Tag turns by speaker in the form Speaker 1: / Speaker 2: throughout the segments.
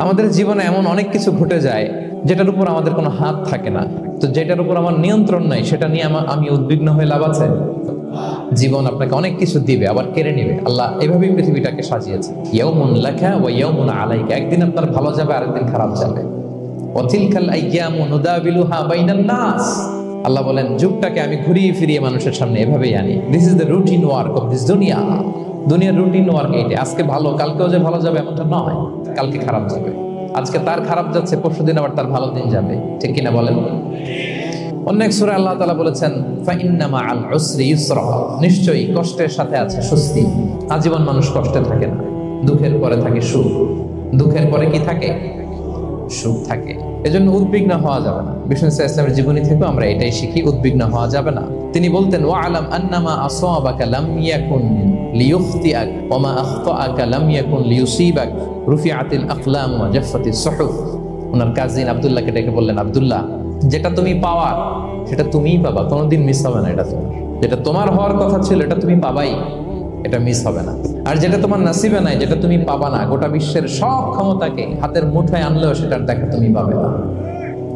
Speaker 1: আমাদের জীবনে এমন অনেক কিছু ঘটে যায় যেটার উপর আমাদের কোনো হাত থাকে না, তো যেটার উপর আমার নিয়ন্ত্রণ নাই সেটা নিয়ে আমি উদ্বিগ্ন হয়ে লাভ আছে? জীবন আপনাকে অনেক কিছু দিবে আবার কেড়ে নিবে। আল্লাহ এভাবেই পৃথিবীটাকে সাজিয়েছে, ইয়াউমুন লাকা ওয়া ইয়াউমুন আলাইকা, একদিন আপনার ভালো যাবে আরেকদিন খারাপ যাবে। ওয়া তিলকাল আইয়ামু নুদাবিলুহা বাইনান নাস, আল্লাহ বলেন যুগটাকে আমি ঘুরিয়ে ফিরিয়ে মানুষের সামনে এভাবেই আনি। This is the routine work of this দুনিয়া। দুনিয়ার রুটিন ওয়ার্ক এইটা। আজকে ভালো, কালকেও যে ভালো যাবে এমনটা নয়, কালকে খারাপ যাবে। আজকে তার খারাপ যাচ্ছে, পরশুদিন আবার তার ভালো দিন যাবে, ঠিক কিনা বলেন? অন্য এক সূরায় আল্লাহ তাআলা বলেছেন ফাইন্না মাআল উসরি ইউসরা, নিশ্চয়ই কষ্টের সাথে আছে স্বস্তি। আজীবন মানুষ কষ্টে থাকে না, দুঃখের পরে থাকে সুখ, দুঃখের পরে কি থাকে? সুখ থাকে। এজন্য উদ্বিগ্ন হওয়া যাবে না। বিষ্ণু ইসলামের জীবনী থেকে আমরা এটাই শিখি, উদ্বিগ্ন হওয়া যাবে না। তিনি বলতেন ওয়ালাম আন্নামা আসাবাকা লাম ইয়াকুন লিয়ুখতিআক ওয়া মা আখতাআকা লাম ইয়াকুন লিয়ুসিবাক রুফিআতিল আকলাম ওয়া জাফফাতিস সুহুফ। ওনার কাজিন আব্দুল্লাহকে ডেকে বললেন, আব্দুল্লাহ, যেটা তুমি পাওয়ার সেটা তুমিই পাবা, কোনোদিন মিস হবে না। এটা তোমার, যেটা তোমার হওয়ার কথা ছিল এটা তুমি পাবাই, এটা মিস হবে না। আর যেটা তোমার নসিবে নাই, যেটা তুমি পাবা না, গোটা বিশ্বের সব ক্ষমতাকে হাতের মুঠোয় আনলেও সেটার দেখা তুমি পাবে না।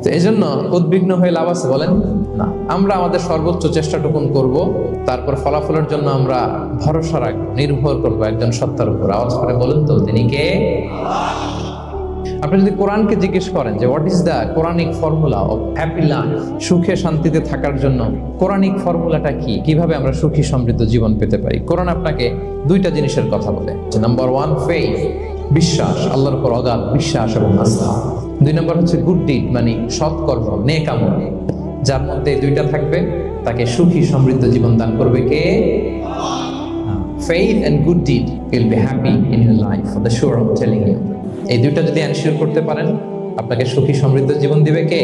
Speaker 1: তো এই জন্য উদ্বিগ্ন হয়ে লাভ আছে বলেন? না। আমরা আমাদের সর্বোচ্চ চেষ্টাটুকুন করব, তারপর ফলাফলের জন্য আমরা ভরসা রাখব, নির্ভর করবো একজন সত্তার উপর। আওয়াজ করে বলেন তো, তিনি কে? আপনি যদি কোরআনকে জিজ্ঞেস করেন যে what is the Quranic formula of happy life, সুখে শান্তিতে থাকার জন্য কোরআনিক ফর্মুলাটা কি, কিভাবে আমরা সুখী সমৃদ্ধ জীবন পেতে পারি, কোরআন আপনাকে দুইটা জিনিসের কথা বলে। নাম্বার 1 ফেইথ, বিশ্বাস, আল্লাহর উপর অগাধ বিশ্বাস এবং আস্থা। 2 নম্বর হচ্ছে গুড ডিড, মানে সৎকর্ম, নেক আমল। যার মধ্যে দুইটা থাকবে তাকে সুখী সমৃদ্ধ জীবন দান করবে কে? Faith and good deed will be happy in your life, for the sure I am telling you. এই দুইটা যদি এনশিওর করতে পারেন, আপনাকে সুখী সমৃদ্ধ জীবন দিবে কে?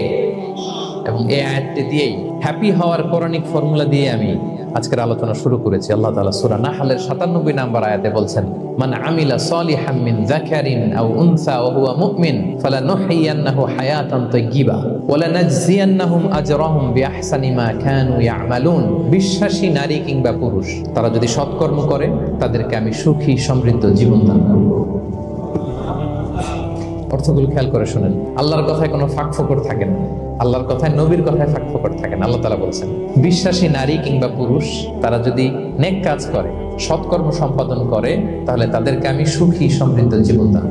Speaker 1: এবং এই আয়াতটি দিয়েই, হ্যাপি হওয়ার কোরআনিক ফর্মুলা দিয়ে আমি আজকের আলোচনা শুরু করেছি। আল্লাহ তাআলা সূরা নাহলের 97 নম্বর আয়াতে বলছেন, মান আমিলা সালিহাম মিন যাকারিন আও উনসা ওয়া হুয়া মুমিন ফালানুহইয়ান্নাহু হায়াতান তাইয়্যিবা ওয়া লানাজজিয়ান্নাহুম আজরাহুম বিআহসানি মা কানু ইয়ামালুন। বিশ্বাসী নারী কিংবা পুরুষ তারা যদি সৎকর্ম করে, তাদেরকে আমি সুখী সমৃদ্ধ জীবন দান করব। অর্থগুলো খেয়াল করে শুনেন। আল্লাহর কথায় কোনো ফাঁক ফোকর থাকে না, আল্লাহর কথায়, নবীর কথায় ফাঁক ফোকর থাকে না। আল্লাহ তাআলা বলছেন বিশ্বাসী নারী কিংবা পুরুষ তারা যদি নেক কাজ করে, সৎকর্ম সম্পাদন করে, তাহলে তাদেরকে আমি সুখী সমৃদ্ধ জীবন দান।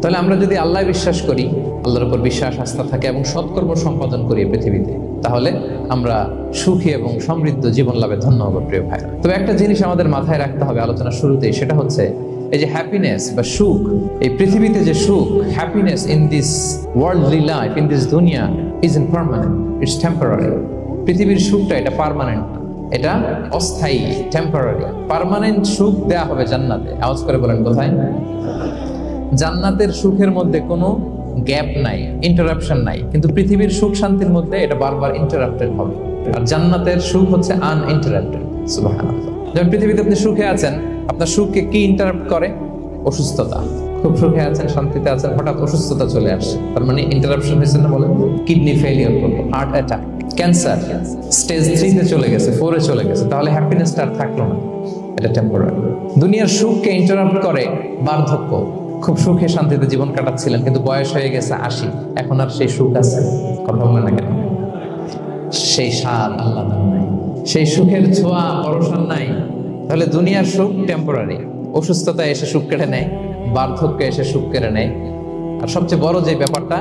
Speaker 1: তাহলে আমরা যদি আল্লাহ বিশ্বাস করি, আল্লাহর উপর বিশ্বাস আস্থা থাকে এবং সৎকর্ম সম্পাদন করি পৃথিবীতে, তাহলে আমরা সুখী এবং সমৃদ্ধ জীবন লাভে ধন্য হব প্রিয় ভাইরা। তবে একটা জিনিস আমাদের মাথায় রাখতে হবে আলোচনার শুরুতেই, সেটা হচ্ছে এই যে হ্যাপিনেস বা সুখ, এই পৃথিবীতে যে সুখ, happiness in this worldly life, in this দুনিয়া ইজ ইমপারমানেন্ট, ইটস টেম্পোরারি। পৃথিবীর সুখটা এটা পার্মানেন্ট, এটা অস্থায়ী, টেম্পোরারি। পার্মানেন্ট সুখ দেয়া হবে জান্নাতে। আওয়াজ করে বলেন কোথায়? জান্নাতের সুখের মধ্যে কোনো গ্যাপ নাই, ইন্টারাপশন নাই। কিন্তু পৃথিবীর সুখ শান্তির মধ্যে এটা বারবার ইন্টারাপ্টেড হবে। আর জান্নাতের সুখ হচ্ছে আনইন্টারাপ্টেড। সুবহানাল্লাহ। যেমন পৃথিবীতে আপনি সুখে আছেন, আপনার সুখকে কি ইন্টারাপ্ট করে? অসুস্থতা। খুব সুখে আছেন, শান্তিতে আছেন, হঠাৎ অসুস্থতা চলে আসছে, তার মানে ইন্টারাপশন হয়েছে না বলেন? কিডনি ফেলিয়ার করলো, হার্ট অ্যাটাক, ক্যান্সার স্টেজ 3 তে চলে গেছে, 4 এ চলে গেছে, তাহলে হ্যাপিনেসটা আর থাকলো না, এটা টেম্পোরারি। দুনিয়ার সুখকে ইন্টারাপ্ট করে বার্ধক্য। খুব সুখে শান্তিতে জীবন কাটাচ্ছিলেন, কিন্তু বয়স হয়ে গেছে 80, এখন আর সেই সুখ আছে? কথা বলেন না কেন? সেই স্বাদ আল্লাহ নাই, সেই সুখের ছোঁয়া পরশন নাই। তাহলে দুনিয়ার সুখ টেম্পোরারি। অসুস্থতা এসে সুখ কেড়ে নেয়, বার্ধক্য এসে সুখ কেড়ে নেয়, আর সবচেয়ে বড় যে ব্যাপারটা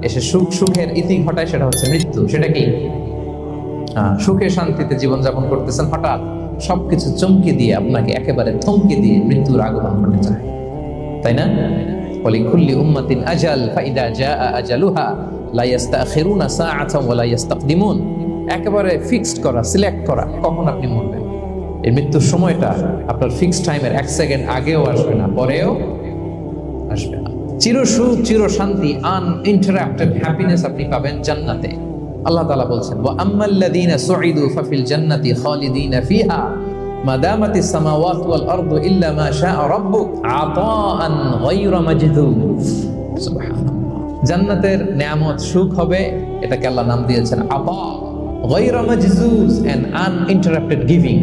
Speaker 1: এসে সুখের ইতি ঘটায়, সেটা হচ্ছে মৃত্যু। সেটা কি? সুখে শান্তিতে জীবনযাপন করতেছেন, হঠাৎ সবকিছু চমকে দিয়ে, আপনাকে একেবারে থমকে দিয়ে মৃত্যুর আগমন ঘটে যায়, তাই না? ওয়ালিকুল্লি উম্মাতিন আজাল ফাইদা জাআ আজালুহা লা ইস্তাখিরুনা সাআতান ওয়া লা ইস্তাকদিমুন। একেবারে ফিক্সড করা, সিলেক্ট করা কখন আপনি মরবেন। এই মৃত্যুর সময়টা আপনার ফিক্সড টাইমের 1 সেকেন্ড আগেও আসবে না, পরেও আসবে না। চির সুখ, চির শান্তি, আনইন্টারাপ্টেড হ্যাপিনেস আপনি পাবেন জান্নাতে। আল্লাহ তাআলা বলছেন ওয়া আম্মাল্লাযীনা সুঈদু ফাফিল জান্নাতি খালিদিনা ফিহা মা দামাতিস সামাওয়াতু ওয়াল আরদু ইল্লা মা শাআ রাব্বুক আতাআন গায়রা মাজদুদ। সুবহানাল্লাহ। জান্নাতের নিয়ামত সুখ হবে, এটাকে আল্লাহ নাম দিয়েছেন আতা, গায়রা মাজজুজ, এন্ড আনইন্টারাপ্টেড গিভিং।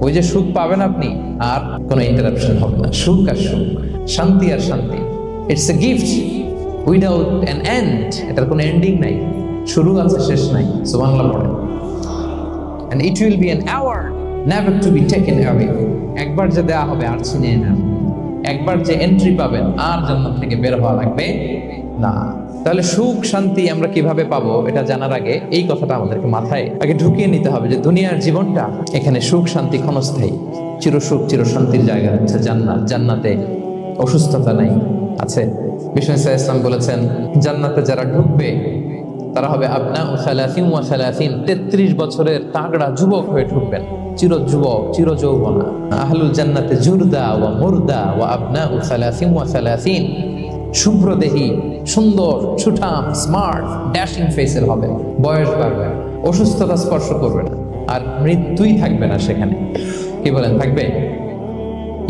Speaker 1: ওই যে সুখ পাবেন আপনি, আর কোনো ইন্টারাপশন হবে না। সুখ আর সুখ, শান্তি আর শান্তি, it's a gift without an end. এটার কোনো এন্ডিং নাই, শুরু আছে শেষ নাই। সুবহানাল্লাহ পড়েন। And it will be an hour never to be taken away. একবার যে দেয়া হবে আর ছিনিয়ে নেন, একবার যে এন্ট্রি পাবেন আর জান্নাত থেকে বের হওয়া লাগবে না। তাহলে সুখ শান্তি আমরা কিভাবে পাবো এটা জানার আগে এই কথাটা আমাদেরকে মাথায় আগে ঢুকিয়ে নিতে হবে যে দুনিয়ার জীবনটা এখানে সুখ শান্তি ক্ষণস্থায়ী, চিরসুখ চিরশান্তির জায়গা হচ্ছে জান্নাত। জান্নাতে অসুস্থতা নাই, আছে। বিষ্ণু ইসলাম বলেছেন জান্নাতে যারা ঢুকবে তারা হবে আবনাউ সালাসিন ওয়া সালাসিন, 33 বছরের তাগড়া যুবক হয়ে ঢুকবেন, চির যুবক চির যৌবনা। আহলুল জান্নাতে জুরদা ওয়া মুরদা ওয়া আবনাউ সালাসিন ওয়া সালাসিন, শুভ্রদেহী, সুন্দর, সুঠাম, স্মার্ট, ড্যাশিং ফেসের হবে। বয়স বাড়বে, অসুস্থতা স্পর্শ করবে না, আর মৃত্যুই থাকবে না সেখানে। কি বলেন, থাকবে?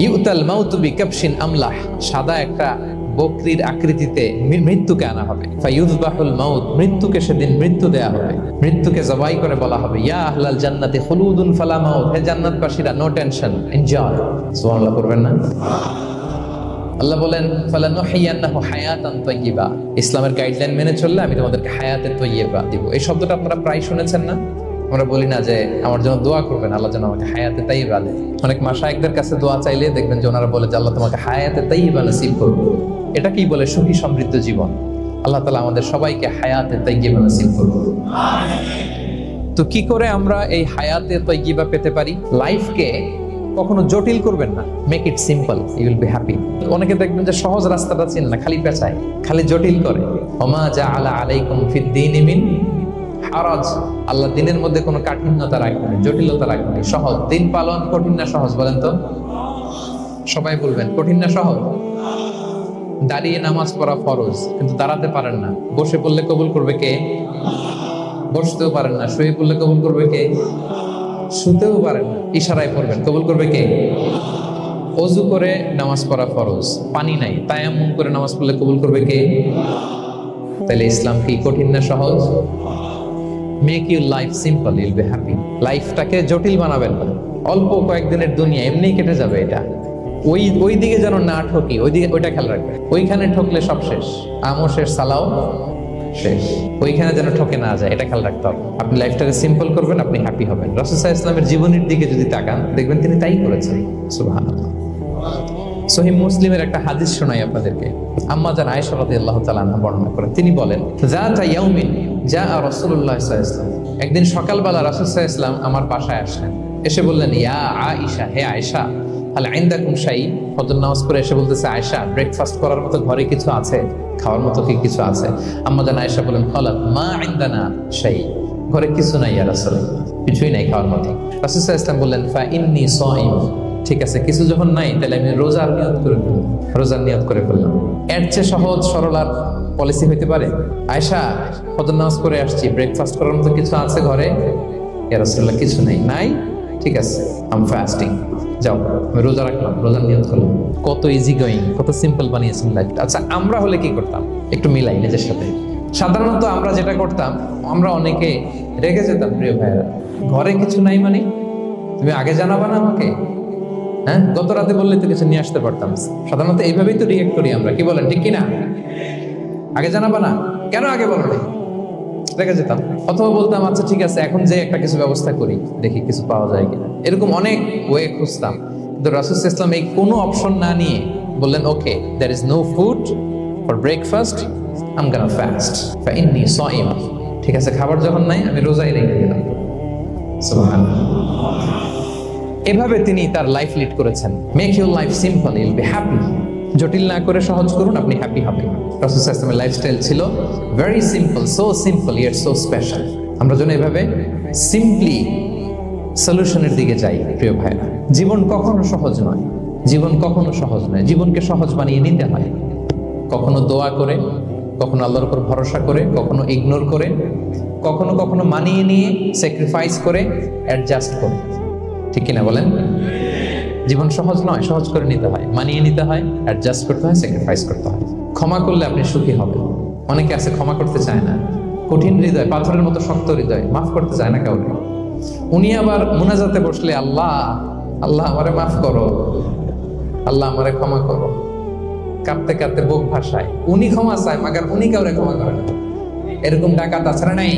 Speaker 1: ইউতাল মাউতু বিকাবশিন আমলাহ, সাদা একটা বকরির আকৃতিতে মৃত্যুকে আনা হবে। ফায়ুযবাহুল মাউত, মৃত্যুকে সেদিন মৃত্যু দেয়া হবে, মৃত্যুকে জবাই করে বলা হবে ইয়া আহলাল জান্নাতি খুলুদুন ফালা মাউত, হে জান্নাতবাসীরা নো টেনশন, এনজয়। সুবহানাল্লাহ করবেন না? আল্লাহ বলেন ফালানুহিয়ান্নাহু হায়াতান তাইয়্যিবা, ইসলামের গাইডলাইন মেনে চললে আমি তোমাদেরকে হায়াতে তাইয়্যিবা দিব। এই শব্দটা আপনারা প্রায় শুনেছেন না? আমরা বলি না যে আমার জন্য দোয়া করবেন, আল্লাহ যেন আমাকে হায়াতে তাইয়্যিবা দেয়। অনেক মাশায়েখদের কাছে দোয়া চাইলে দেখবেন যে ওনারা বলে যে আল্লাহ তোমাকে হায়াতে তাইয়্যিবা নসিব করুন। এটা কি বলে? সুখী সমৃদ্ধ জীবন। আল্লাহ তাআলা আমাদের সবাইকে হায়াতে তাইয়্যিবা নসিব করুন। তো কি করে আমরা এই হায়াতে তাইয়্যিবা পেতে পারি? লাইফকে কখনো জটিল করবেন না, make it simple, you will be happy. অনেকে দেখবেন যে সহজ রাস্তাটা চিন না, খালি পেঁচায়, খালি জটিল করে। ওমা জাআলা আলাইকুম ফিদ-দীনি মিন হারাজ, আল্লাহ দিনের মধ্যে কোনো কাঠিন্যতা রাখেনি, জটিলতা রাখেনি, সহজ। দিন পালন কঠিন না সহজ বলেন তো? সবাই বলবেন কঠিন না সহজ? দাঁড়িয়ে নামাজ পড়া ফরজ, কিন্তু দাঁড়াতে পারেন না। বসে পড়লে কবুল করবে কে? বসতেও পারেন না। শুয়ে পড়লে কবুল করবে কে? শুতেও পারেন না। ইশারায় পড়বেন, কবুল করবে কে? ওযু করে নামাজ পড়া ফরজ, পানি নাই, তায়াম্মুম করে নামাজ পড়লে কবুল করবে কে? তাহলে ইসলাম কি কঠিন না সহজ? Make your life simple, you'll be happy. লাইফটাকে জটিল বানাবেন না। অল্প কয়েকদিনের দুনিয়া, এমনিই কেটে যাবে। এটা ওই দিকে যেন না ঠকি, ওইটা খেয়াল রাখবে। ওইখানে ঠকলে সব শেষ, আমও শেষ, সালাও শেষ। ওইখানে যেন ঠকে না যায়, এটা খেয়াল রাখতে হবে। আপনি লাইফটাকে সিম্পল করবেন, আপনি হ্যাপি হবেন। রাসূল সাল্লাল্লাহু আলাইহি ওয়াসাল্লামের জীবনের দিকে যদি তাকান দেখবেন তিনি তাই করেছেন। সুবহানাল্লাহ। সহিহ মুসলিমের একটা হাদিস শোনাই আপনাদেরকে। আম্মা জান আয়েশা রাদিয়াল্লাহু তাআলা আনহা বর্ণনা করেন, তিনি বলেন যাতা ইয়াউমিন জাআ রাসূলুল্লাহ সাল্লাল্লাহু আলাইহি ওয়াসাল্লাম, একদিন সকালবেলা রাসূল সাল্লাল্লাহু আলাইহি ওয়াসাল্লাম আমার বাসায় আসলেন। এসে বললেন ইয়া আয়েশা, হে আয়েশা, হাল ইনদাকুম শাই, ফজর নামাজ পড়ে এসে বলতেছে আয়েশা ব্রেকফাস্ট করার মতো ঘরে কিছু আছে, খাওয়ার মতো কি কিছু আছে? আম্মা জান আয়েশা বলেন ক্বালাত মা ইনদানা শাই, ঘরে কিছু নাই ইয়া রাসূলুল্লাহ, কিছুই নাই খাওয়ার মতো। রাসূল সাল্লাল্লাহু আলাইহি ওয়াসাল্লাম বললেন ফা ইন্নী সাইম, ঠিক আছে, কিছু যখন নাই তাহলে আমি রোজার নিয়ত করে ফেললাম, রোজার নিয়ত করে ফেললাম। এর চেয়ে সহজ সরল আর পলিসি হইতে পারে? আয়েশা ফজর নামাজ করে আসছি, ব্রেকফাস্ট করার মতো কিছু আছে ঘরে? ইয়া রাসূলুল্লাহ কিছু নাই। নাই, ঠিক আছে, আই এম ফাস্টিং, যাও আমি রোজা রাখলাম, রোজার নিয়ত করলাম। কত ইজি গোয়িং, কত সিম্পল বানিয়েছেন লাইফটা। আচ্ছা আমরা হলে কি করতাম? একটু মিলাই নিজের সাথে। সাধারণত আমরা যেটা করতাম, আমরা অনেকে রেগে যেতাম। প্রিয় ভাইয়েরা, ঘরে কিছু নাই মানে তুমি আগে জানাবা না আমাকে? হ্যাঁ, গত রাতে বললে তো কিছু নিয়ে আসতে পারতাম। সাধারণত এইভাবেই তো রিয়েক্ট করি আমরা, কি বলেন, ঠিক কিনা? আগে জানাবা না, কেন আগে বলো না? রেখে যেতাম। অথবা বলতাম আচ্ছা ঠিক আছে, এখন যে একটা কিছু ব্যবস্থা করি, দেখি কিছু পাওয়া যায় কিনা। এরকম অনেক ওয়ে খুঁজতাম। কিন্তু রাসূল সাল্লাল্লাহু আলাইহি ওয়াসাল্লাম এই কোনো অপশন না নিয়ে বললেন okay, there is no food for breakfast, I am gonna fast ফা ইন্নী সাইম। ঠিক আছে, খাবার যখন নাই আমি রোজাই রেখে দিলাম। সুবহানাল্লাহ। এভাবে তিনি তার লাইফ লিড করেছেন। Make your life simple, you'll be happy. জটিল না করে সহজ করুন, আপনি হ্যাপি হবেন। রাসূল সাল্লাল্লাহু আলাইহি ওয়াসাল্লামের লাইফস্টাইল ছিল very simple, so simple yet so special. আমরা যেন এভাবে সিম্পলি সলিউশনের দিকে যাই। প্রিয় ভাইরা, জীবন কখনো সহজ নয়, জীবন কখনো সহজ নয়। জীবনকে সহজ বানিয়ে নিতে হয়, কখনো দোয়া করে, কখনো আল্লাহর উপর ভরসা করে, কখনো ইগনোর করে, কখনো কখনো মানিয়ে নিয়ে স্যাক্রিফাইস করে, অ্যাডজাস্ট করে। ঠিক কিনা বলেন? জীবন সহজ নয়, সহজ করে নিতে হয়, মানিয়ে নিতে হয়, অ্যাডজাস্ট করতে হয়, স্যাক্রিফাইস করতে হয়। ক্ষমা করলে আপনি সুখী হবেন। অনেকে আছে ক্ষমা করতে চায় না, কঠিন হৃদয়, পাথরের মতো শক্ত হৃদয়, মাফ করতে চায় না কাউকে। উনি আবার মুনাজাতে বসলে আল্লাহ, আল্লাহ আমারে মাফ করো, আল্লাহ আমারে ক্ষমা করো। কাঁদতে কাঁদতে বুক ভাসায়, উনি ক্ষমা চায় মাগার উনি কাউরে ক্ষমা করে না। এরকম ডাকাত আছে না নাই?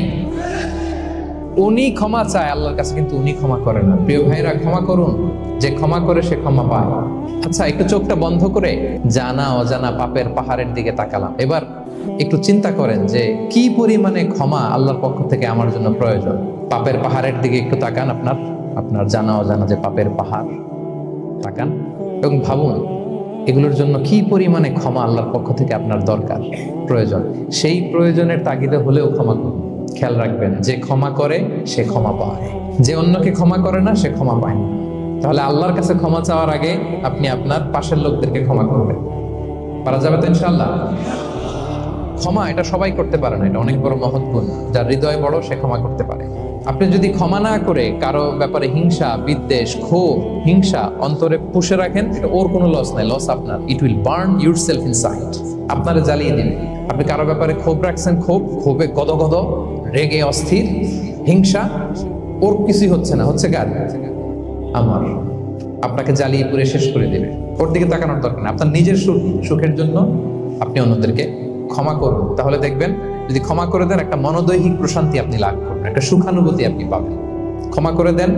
Speaker 1: উনি ক্ষমা চায় আল্লাহর কাছে, কিন্তু উনি ক্ষমা করে না। প্রিয় ভাইরা, ক্ষমা করুন, যে ক্ষমা করে সে ক্ষমা পায়। আচ্ছা, একটু চোখটা বন্ধ করে জানা অজানা পাপের পাহাড়ের দিকে তাকালাম। এবার একটু চিন্তা করেন যে কি পরিমাণে ক্ষমা আল্লাহর পক্ষ থেকে আমার জন্য প্রয়োজন। পাপের পাহাড়ের দিকে একটু তাকান, আপনার জানা অজানা যে পাপের পাহাড়, তাকান এবং ভাবুন এগুলোর জন্য কি পরিমাণে ক্ষমা আল্লাহর পক্ষ থেকে আপনার দরকার, প্রয়োজন। সেই প্রয়োজনের তাগিদে হলেও ক্ষমা করুন। খেয়াল রাখবেন, যে ক্ষমা করে সে ক্ষমা পায়, যে অন্যকে ক্ষমা করে না সে ক্ষমা পায় না। তাহলে আল্লাহর কাছে ক্ষমা চাওয়ার আগে আপনি আপনার পাশের লোকদেরকে ক্ষমা করবেন। পারা যাবে তো ইনশাআল্লাহ? ক্ষমা এটা সবাই করতে পারে না, এটা অনেক বড় মহৎ গুণ। যার হৃদয় বড় সে ক্ষমা করতে পারে। আপনি যদি ক্ষমা না করে কারো ব্যাপারে হিংসা, বিদ্বেষ, ক্ষোভ, হিংসা অন্তরে পুষে রাখেন, এটা ওর কোনো লস নাই, লস আপনার। It will burn yourself inside, আপনারে জ্বালিয়ে দিবে। আপনি কারো ব্যাপারে ক্ষোভ রাখছেন, ক্ষোভে গদগদ, রেগে অস্থির, হিংসা, ওর কিছুই হচ্ছে না, হচ্ছে কার? আমার। আপনাকে জ্বালিয়ে পুড়ে শেষ করে দেবে। ওর দিকে তাকানোর দরকার নেই। আপনার নিজের সুখের জন্য আপনি অন্যদেরকে ক্ষমা করুন। তাহলে দেখবেন, যদি ক্ষমা করে দেন, একটা মনোদৈহিক প্রশান্তি আপনি লাভ করবেন, একটা সুখানুভূতি আপনি পাবেন। ক্ষমা করে দেন,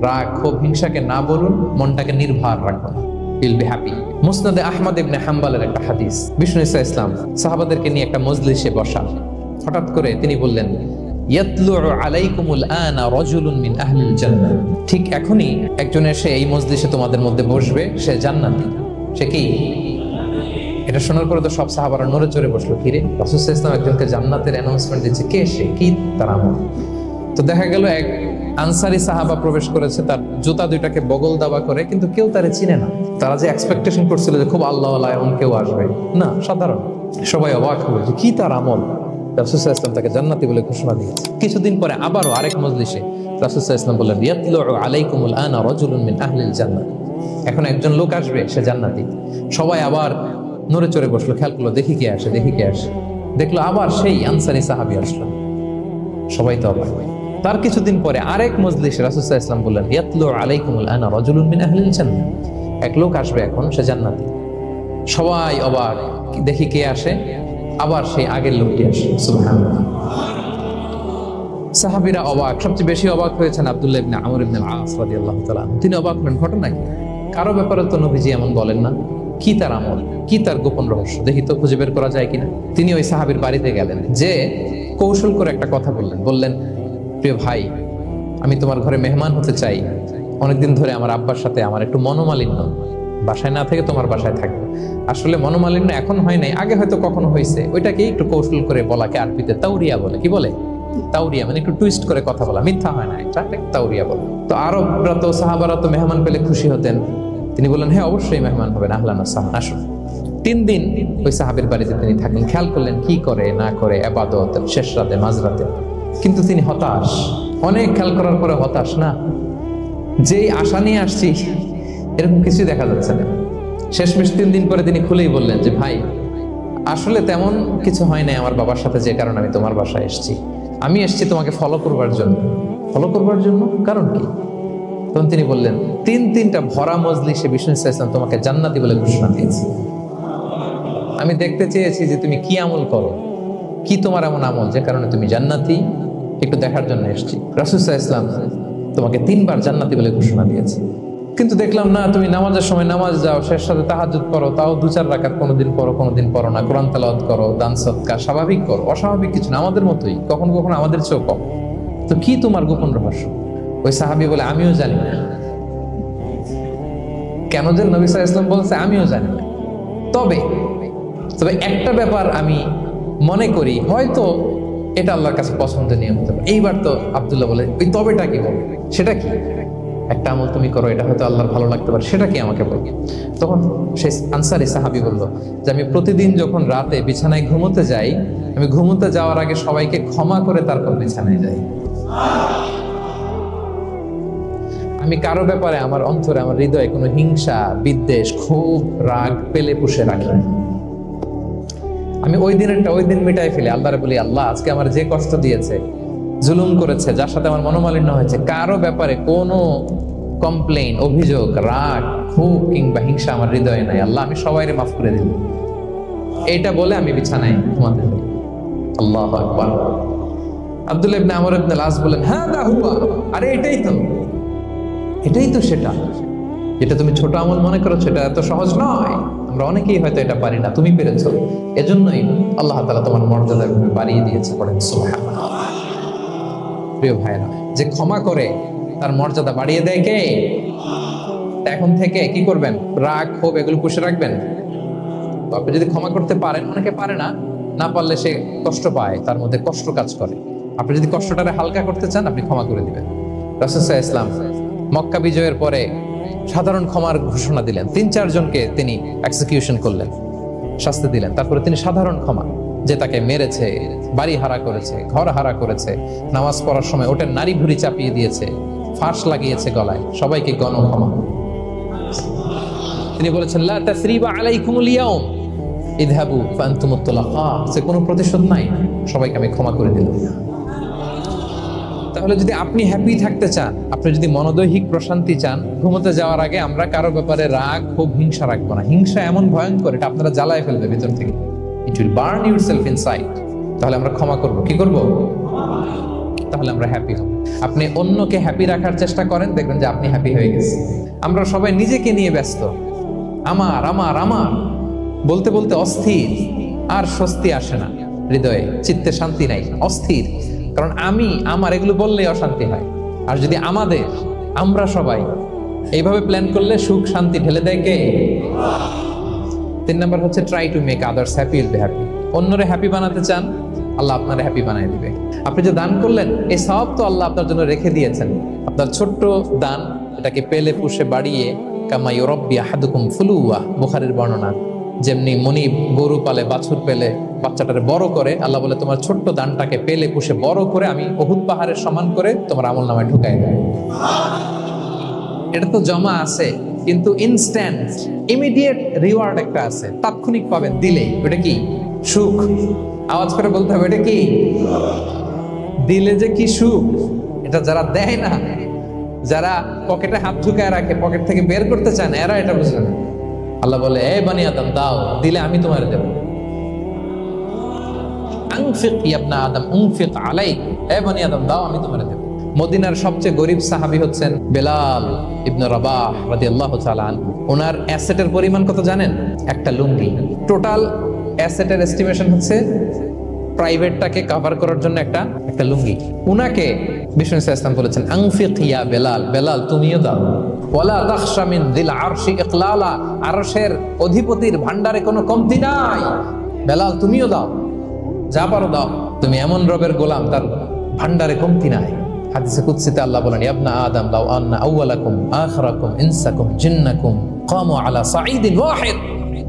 Speaker 1: রাগ, ক্ষোভ, হিংসাকে না বলুন, মনটাকে নির্ভর রাখুন। You'll be happy. মুসনাদে আহমদ ইবনে হাম্বলের একটা হাদিস, বিষ্ণু ইসা ইসলাম সাহাবাদেরকে নিয়ে একটা মজলিসে বসা। হঠাৎ করে তিনি বললেন, ইয়াতলুউ আলাইকুমুল আনা রাজুলুন মিন আহলিল জান্নাহ। ঠিক এখনই একজন এসে এই মজলিসে তোমাদের মধ্যে বসবে, সে জান্নাতি। সে কি? এটা শোনার পরে তো সব সাহাবারা নড়ে চড়ে বসলো। কিরে, রাসূল সাল্লাল্লাহু আলাইহি ওয়াসাল্লাম একজনকে জান্নাতের অ্যানাউন্সমেন্ট দিচ্ছে, কে সে, কি তার আমল? তো দেখা গেল এক আনসারি সাহাবা প্রবেশ করেছে, তার জুতা দুইটাকে বগল দাবা করে, কিন্তু কেউ তারে চিনে না। তারা যে এক্সপেকটেশন করছিল যে খুব আল্লাহওয়ালা এমন কেউ আসবে, না, সাধারণ। সবাই অবাক হলো যে কি তার আমল। রাসূল সাল্লাল্লাহু আলাইহি ওয়াসাল্লাম তাকে জান্নাতি বলে ঘোষণা দিয়েছে। কিছুদিন পরে আবারও আরেক মজলিসে রাসূল সাল্লাল্লাহু আলাইহি ওয়াসাল্লাম বললেন, ইয়াতলুউ আলাইকুমুল আনা রাজুলুন মিন আহলিল জান্নাহ। এখন একজন লোক আসবে, সে জান্নাতি। সবাই আবার নড়ে চড়ে বসলো, খেয়াল করলো, দেখি কে আসে, দেখি কে আসে। দেখলো আবার সেই আনসারি সাহাবী আসলো। সবাই তো অবাক। তার কিছুদিন পরে আরেক মজলিসে রাসূল সাল্লাল্লাহু আলাইহি ওয়াসাল্লাম বললেন, ইয়াতলুউ আলাইকুমুল আনা রাজুলুন মিন আহলিল জান্নাহ। এক লোক আসবে এখন, সে জান্নাতি। সবাই অবাক, দেখি কে আসে, আবার সেই আগের লোকটি আসে। সুবহানাল্লাহ। সাহাবীরা অবাক। সবচেয়ে বেশি অবাক হয়েছেন আব্দুল্লাহ ইবনে আমর ইবনে আল-আস রাদিয়াল্লাহু তাআলা। তিনি অবাক হলেন, ঘটনা কি? কারো ব্যাপারে তো নবীজি এমন বলেন না। কি তার আমল, কি তার গোপন রহস্য, দেখি তো খুঁজে বের করা যায় কিনা। তিনি ওই সাহাবীর বাড়িতে গেলেন, যে কৌশল করে একটা কথা বললেন, প্রিয় ভাই, আমি তোমার ঘরে মেহমান হতে চাই। অনেকদিন ধরে আমার আব্বার সাথে আমার একটু মনোমালিন্য, বাসায় না থেকে তোমার বাসায় থাকবে। আসলে মনোমালিন্য এখন হয় নাই, আগে হয়তো কখনো হয়েছে। ওইটাকে একটু কৌশল করে বলাকে আরবিতে তাওরিয়া বলে। কি বলে? তাওরিয়া, মানে একটু টুইস্ট করে কথা বলা, মিথ্যা হয় না, এটা তাওরিয়া বলে। তো আরবরা তো, সাহাবারা তো মেহমান পেলে খুশি হতেন। তিনি বললেন, হ্যাঁ অবশ্যই মেহমান হবেন, আহলান ওয়া সাহলান, আসুন। 3 দিন ওই সাহাবীর বাড়িতে তিনি থাকলেন। খেয়াল করলেন কি করে না করে, ইবাদত, শেষ রাতে, মাঝরাতে। কিন্তু তিনি হতাশ, অনেক খেয়াল করার পরে হতাশ। না, যেই আশা নিয়ে আসছি এরকম কিছুই দেখা যাচ্ছে না। শেষমেশ 3 দিন পরে তিনি খুলেই বললেন যে, ভাই আসলে তেমন কিছু হয় নাই আমার বাবার সাথে, যে কারণে আমি তোমার বাসায় এসেছি। আমি এসেছি তোমাকে ফলো করবার জন্য। ফলো করবার জন্য? কারণ কি? তখন তিনি বললেন, 3টা ভরা মজলিসে বিষ্ণু সাল্লাল্লাহু আলাইহি ওয়াসাল্লাম তোমাকে জান্নাতি বলে ঘোষণা দিয়েছে। আমি দেখতে চেয়েছি যে তুমি কি আমল করো, কি তোমার এমন আমল যে কারণে তুমি জান্নাতি, একটু দেখার জন্য এসেছি। রাসূল সাল্লাল্লাহু আলাইহি ওয়াসাল্লাম তোমাকে 3 বার জান্নাতি বলে ঘোষণা দিয়েছে। কিন্তু দেখলাম না, তুমি নামাজের সময় নামাজ যাও, শেষ রাতে তাহাজ্জুদ করো, তাও 2-4 রাকাত, কোনোদিন পড়ো কোনোদিন পড়ো না, কোরআন তেলাওয়াত করো, দান সদকা, স্বাভাবিক করো, অস্বাভাবিক কিছু না, আমাদের মতোই, কখনো কখনো আমাদের চেয়েও কম। তো কি তোমার গোপন রহস্য? ওই সাহাবী বলে, আমিও জানি না। কেন যে নবী সাল্লাল্লাহু আলাইহি ওয়াসাল্লাম বলছে আমিও জানি না, তবে একটা ব্যাপার আমি মনে করি, হয়তো এটা আল্লাহর কাছে পছন্দনীয় হতে পারে। এইবার তো আব্দুল্লাহ বলে, ওই তবেটা কি বলবে? সেটা কি? একটা আমল তুমি করো, এটা হয়তো আল্লাহর ভালো লাগতে পারে, সেটা কি আমাকে বলবে? তখন সেই আনসারী সাহাবী বলল যে, আমি প্রতিদিন যখন রাতে বিছানায় ঘুমোতে যাই, আমি ঘুমোতে যাওয়ার আগে সবাইকে ক্ষমা করে তারপর বিছানায় যাই। আমি কারো ব্যাপারে আমার অন্তরে, আমার হৃদয়ে কোনো হিংসা, বিদ্বেষ, ক্ষোভ, রাগ পেলে পুষে রাখি। আমি ওই দিন মিটাই ফেলি। আল্লাহরে বলি, আল্লাহ আজকে আমার যে কষ্ট দিয়েছে, জুলুম করেছে, যার সাথে আমার মনোমালিন্য হয়েছে, কারো ব্যাপারে কোনো কমপ্লেইন, অভিযোগ, রাগ, ক্ষোভ কিংবা হিংসা আমার হৃদয়ে নাই। আল্লাহ আমি সবাইরে মাফ করে দিলাম, এইটা বলে আমি বিছানায় ঘুমাতে যাই। আল্লাহু আকবার। আব্দুল্লাহ ইবনে আমর ইবনে আল-আস বলেন, হাদা হুয়া, আরে এটাই তো সেটা যেটা তুমি ছোট আমল মনে করো, সেটা এত সহজ নয়। আমরা অনেকেই হয়তো এটা পারি না, তুমি পেরেছো। এজন্যই আল্লাহ তাআলা তোমার মর্যাদা বাড়িয়ে দিয়েছে। পড়েন সুবহানাল্লাহ। প্রিয় ভাইরা, যে ক্ষমা করে তার মর্যাদা বাড়িয়ে দেয় কে? এখন থেকে কি করবেন? রাগ, ক্ষোভ এগুলো পুষে রাখবেন। আপনি যদি ক্ষমা করতে পারেন, অনেকে পারে না পারলে সে কষ্ট পায়, তার মধ্যে কষ্ট কাজ করে। আপনি যদি কষ্টটারে হালকা করতে চান, আপনি ক্ষমা করে দিবেন। রাসূল সাল্লাল্লাহু আলাইহি ওয়াসাল্লাম মক্কা বিজয়ের পরে সাধারণ ক্ষমার ঘোষণা দিলেন। 3-4 জনকে তিনি এক্সিকিউশন করলেন, শাস্তি দিলেন। তারপরে তিনি সাধারণ ক্ষমা, যে তাকে মেরেছে, বাড়ি হারা করেছে, ঘর হারা করেছে, নামাজ পড়ার সময় ওটা নারী ভুঁড়ি চাপিয়ে দিয়েছে, ফাঁস লাগিয়েছে গলায়, সবাইকে গণ ক্ষমা। তিনি বলেছেন, লা তাসরিবা আলাইকুমুল ইয়াউম ইযহাবু ফাআনতুমুত তুলাকা, সে কোনো প্রতিশোধ নাই, সবাইকে আমি ক্ষমা করে দিলাম। তাহলে যদি আপনি হ্যাপি থাকতে চান, আপনি যদি মনোদৈহিক প্রশান্তি চান, ঘুমোতে যাওয়ার আগে আমরা কারো ব্যাপারে রাগ, ক্ষোভ, হিংসা রাখবো না। হিংসা এমন ভয়ঙ্কর, এটা আপনারা জ্বালায় ফেলবে ভিতর থেকে। It will burn yourself inside. তাহলে আমরা ক্ষমা করব। কি করব? তাহলে আমরা হ্যাপি হব। আপনি অন্যকে হ্যাপি রাখার চেষ্টা করেন, দেখবেন যে আপনি হ্যাপি হয়ে গেছেন। আমরা সবাই নিজেকে নিয়ে ব্যস্ত, আমার আমার আমার বলতে বলতে অস্থির, আর স্বস্তি আসে না হৃদয়ে, চিত্তে শান্তি নাই, অস্থির। কারণ আমি আমার এগুলো বললেই অশান্তি হয়। আর যদি আমরা সবাই এইভাবে প্ল্যান করলে সুখ শান্তি ঢেলে দেয় কে? 3 নাম্বার হচ্ছে try to make others happy will be happy. অন্যরে হ্যাপি বানাতে চান, আল্লাহ আপনারে হ্যাপি বানিয়ে দিবে। আপনি যে দান করলেন, এই সওয়াব তো আল্লাহ আপনার জন্য রেখে দিয়েছেন। আপনার ছোট্ট দান, এটাকে পেলে পুষে বাড়িয়ে, কামা ইউরাব্বি আহাদুকুম ফুলুয়া, বুখারীর বর্ণনা, যেমনি মনিব গরু পালে, বাছুর পেলে বাচ্চাটারে বড় করে, আল্লাহ বলে তোমার ছোট্ট দানটাকে পেলে পুষে বড় করে আমি উহুদ পাহাড়ের সমান করে তোমার আমলনামায় ঢুকাই দেব। এটা তো জমা আছে, কিন্তু ইনস্ট্যান্ট ইমিডিয়েট রিওয়ার্ড একটা আছে, তাৎক্ষণিক পাবেন দিলেই। ওটা কি? সুখ। আওয়াজ করে বলতে হবে, এটা কি? দিলে যে কি সুখ, এটা যারা দেয় না, যারা পকেটে হাত ঢুকায় রাখে, পকেট থেকে বের করতে চায় না, এরা এটা বুঝবে না। আল্লাহ বলে, এ বানি আদম দাও, দিলে আমি তোমার দেব। আনফিক ইবনা আদম উনফিক আলাইক, এ বানি আদম দাও, আমি তোমার দেব। মদিনার সবচেয়ে গরিব সাহাবী হচ্ছেন বেলাল ইবনে রাবাহ রাদিয়াল্লাহু তাআলা আনহু। ওনার অ্যাসেটের পরিমাণ কত জানেন? একটা লুঙ্গি। টোটাল অ্যাসেটের এস্টিমেশন হচ্ছে প্রাইভেটটাকে কভার করার জন্য একটা লুঙ্গি। উনাকে বিষ্ণু ইসলাম বলেছেন, আনফিক ইয়া বেলাল, বেলাল তুমিও দাও। ওয়ালা তাখশা মিন যিল আরশি ইকলালা, আরশের অধিপতির ভান্ডারে কোনো কমতি নাই, বেলাল তুমিও দাও, যা পারো দাও। তুমি এমন রবের গোলাম, তার ভান্ডারে কমতি নাই। হাদিসে কুদসিতে আল্লাহ বলেন, ইবনা আদম লাউ আন্না আউওয়ালাকুম আখিরাকুম ইনসাকুম জিন্নাকুম কামু আলা সাঈদিন ওয়াহিদ,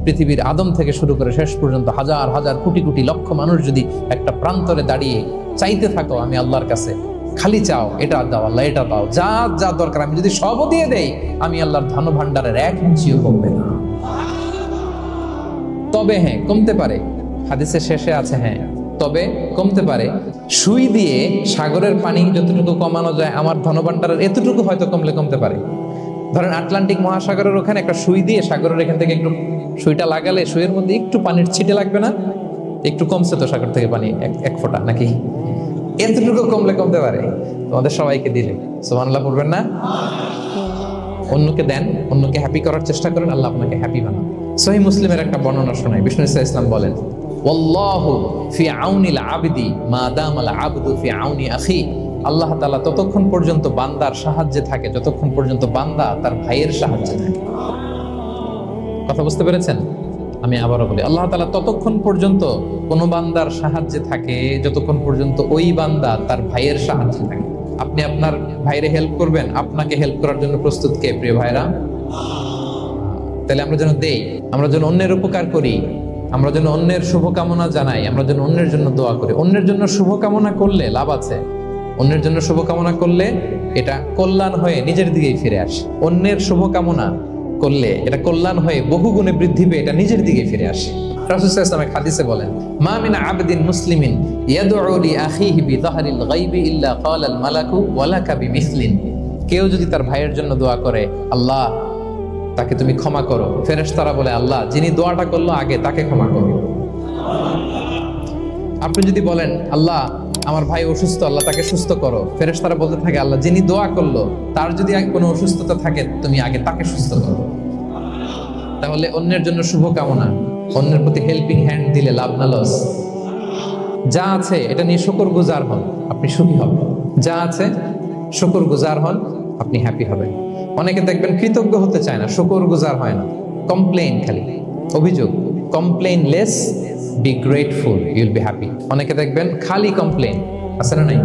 Speaker 1: পৃথিবীর আদম থেকে শুরু করে শেষ পর্যন্ত হাজার হাজার কোটি কোটি লক্ষ মানুষ যদি একটা প্রান্তরে দাঁড়িয়ে চাইতে থাকো আমি আল্লাহর কাছে, খালি চাও এটা দাও আল্লাহ, এটা দাও, যা যা দরকার আমি যদি সবও দিয়ে দেই, আমি আল্লাহর ধন ভান্ডারের 1 ইঞ্চিও কমবে না। তবে হ্যাঁ, কমতে পারে। হাদিসের শেষে আছে, হ্যাঁ তবে কমতে পারে। সুই দিয়ে সাগরের পানি যতটুকু কমানো যায়, আমার ধনভাণ্ডারের এতটুকু হয়তো কমতে পারে। ধরেন আটলান্টিক মহাসাগরের ওখানে একটা সুই দিয়ে সাগরের এখান থেকে একটু সুইটা লাগালে সুইয়ের মধ্যে একটু পানির ছিটে লাগবে না? একটু কমছে তো সাগর থেকে পানি, এক ফোঁটা নাকি? এতটুকু কমতে পারে। তোমাদের সবাইকে দিলে সুবহানাল্লাহ পড়বেন না? অন্যকে দেন, অন্যকে হ্যাপি করার চেষ্টা করেন, আল্লাহ আপনাকে হ্যাপি বানান। সহিহ মুসলিমের একটা বর্ণনা শোনাই। বিষ্ণু ইসলাম বলেন, ওয়াল্লাহু ফি আউনিল আবদি মা দামাল আবদু ফি আউনি আখি, আল্লাহ তাআলা ততক্ষণ পর্যন্ত বান্দার সাহায্যে থাকে যতক্ষণ পর্যন্ত বান্দা তার ভাইয়ের সাহায্যে থাকে। কথা বুঝতে পেরেছেন? আমি আবারও বলি, আল্লাহ তাআলা ততক্ষণ পর্যন্ত কোন বান্দার সাহায্যে থাকে যতক্ষণ পর্যন্ত ওই বান্দা তার ভাইয়ের সাহায্যে থাকে। আপনি আপনার ভাইরে হেল্প করবেন, আপনাকে হেল্প করার জন্য প্রস্তুত কে প্রিয় ভাইরা? তাহলে আমরা যেন দেই, আমরা যেন অন্যের উপকার করি, আমরা যেন অন্যের শুভকামনা জানাই, আমরা যেন অন্যের জন্য দোয়া করি। অন্যের জন্য শুভকামনা করলে লাভ আছে। অন্যের জন্য শুভকামনা করলে এটা কল্যাণ হয়ে নিজের দিকেই ফিরে আসে। অন্যের শুভকামনা করলে এটা কল্যাণ হয়ে বহুগুণে বৃদ্ধি পেয়ে এটা নিজের দিকে ফিরে আসে। রাসূল সাল্লাল্লাহু আলাইহি ওয়াসাল্লাম হাদিসে বলেন, মা মিন আবদিন মুসলিমিন ইয়াদউ লি আখিহি বিযাহরিল গায়বি ইল্লা ক্বালাল মালাকু ওয়ালাকা বিমিসলিন। কেউ যদি তার ভাইয়ের জন্য দোয়া করে, আল্লাহ তাকে তুমি ক্ষমা করো, ফেরেশতারা বলে আল্লাহ যিনি দোয়াটা করলো আগে তাকে ক্ষমা করো। আপনি যদি বলেন আল্লাহ আমার ভাই অসুস্থ, আল্লাহ তাকে সুস্থ করো, ফেরেশতারা বলতে থাকে আল্লাহ যিনি দোয়া করলো তার যদি কোনো অসুস্থতা থাকে তুমি আগে তাকে সুস্থ করো। তাহলে অন্যের জন্য শুভকামনা, অন্যের প্রতি হেল্পিং হ্যান্ড দিলে লাভ না লস। যা আছে এটা নিয়ে শুকরগুজার হন, আপনি সুখী হবেন। যা আছে শুকরগুজার হন, আপনি হ্যাপি হবেন। অনেকে দেখবেন কৃতজ্ঞ হতে চায় না, শুকরগুজার হয় না, কমপ্লেইন, খালি অভিযোগ। Complain less, be grateful, you will be happy. অনেকে দেখবেন খালি কমপ্লেইন, আছে না নাই,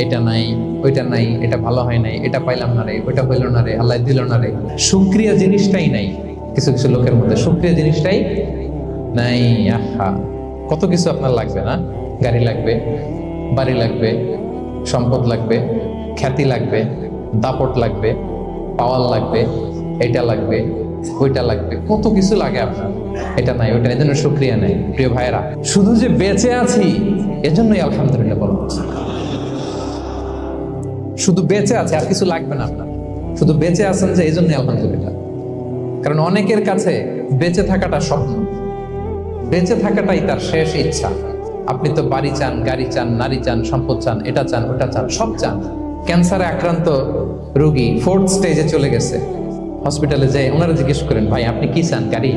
Speaker 1: এটা নাই ওইটা নাই, এটা ভালো হয় নাই, এটা পাইলাম না রে, ওইটা হইল না রে, আল্লাহ দিল না রে। শুকরিয়া জিনিসটাই নাই কিছু কিছু লোকের মধ্যে, শুকরিয়া জিনিসটাই নাই। আহা, কত কিছু আপনার লাগবে না, গাড়ি লাগবে, বাড়ি লাগবে, সম্পদ লাগবে, খ্যাতি লাগবে, দাপট লাগবে, পাওয়ার লাগবে, এটা লাগবে, ওইটা লাগবে, কত কিছু লাগে আপনার, এটা নাই ওইটা, এজন্য শুকরিয়া নেই। প্রিয় ভাইয়েরা, শুধু যে বেঁচে আছি এজন্যই আলহামদুলিল্লাহ বলবো। শুধু বেঁচে আছে, আর কিছু লাগবে না আপনার, শুধু বেঁচে আছেন যে এই জন্যই আলহামদুলিল্লাহ। কারণ অনেকের কাছে বেঁচে থাকাটা স্বপ্ন, বেঁচে থাকাটাই তার শেষ ইচ্ছা। আপনি তো বাড়ি চান, গাড়ি চান, নারী চান, সম্পদ চান, এটা চান, ওটা চান, সব চান। ক্যান্সারে আক্রান্ত রোগী 4th স্টেজে চলে গেছে, হসপিটালে যে ওনারা জিজ্ঞেস করেন ভাই আপনি কি চান, গাড়ি,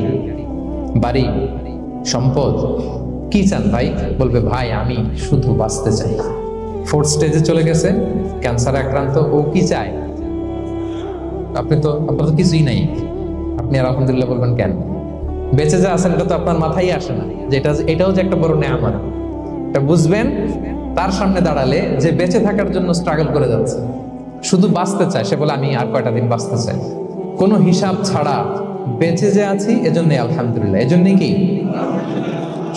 Speaker 1: বাড়ি, সম্পদ, কি চান ভাই? বলবে ভাই আমি শুধু বাঁচতে চাই। 4th স্টেজে চলে গেছে, ক্যান্সারে আক্রান্ত, ও কি চায়? আপনার তো কিছুই নাই, আপনি আর আলহামদুলিল্লাহ বলবেন কেন? বেঁচে যা আছেন এটা তো আপনার মাথায় আসে না যে এটাও যে একটা বড় নেয়ামত। এটা বুঝবেন তার সামনে দাঁড়ালে যে বেঁচে থাকার জন্য স্ট্রাগল করে যাচ্ছে, শুধু বাঁচতে চায়, সে বলে আমি আর কয়টা দিন বাঁচতে চাই, কোনো হিসাব ছাড়া বেঁচে যে আছি এজন্যই আলহামদুলিল্লাহ। এজন্যই কি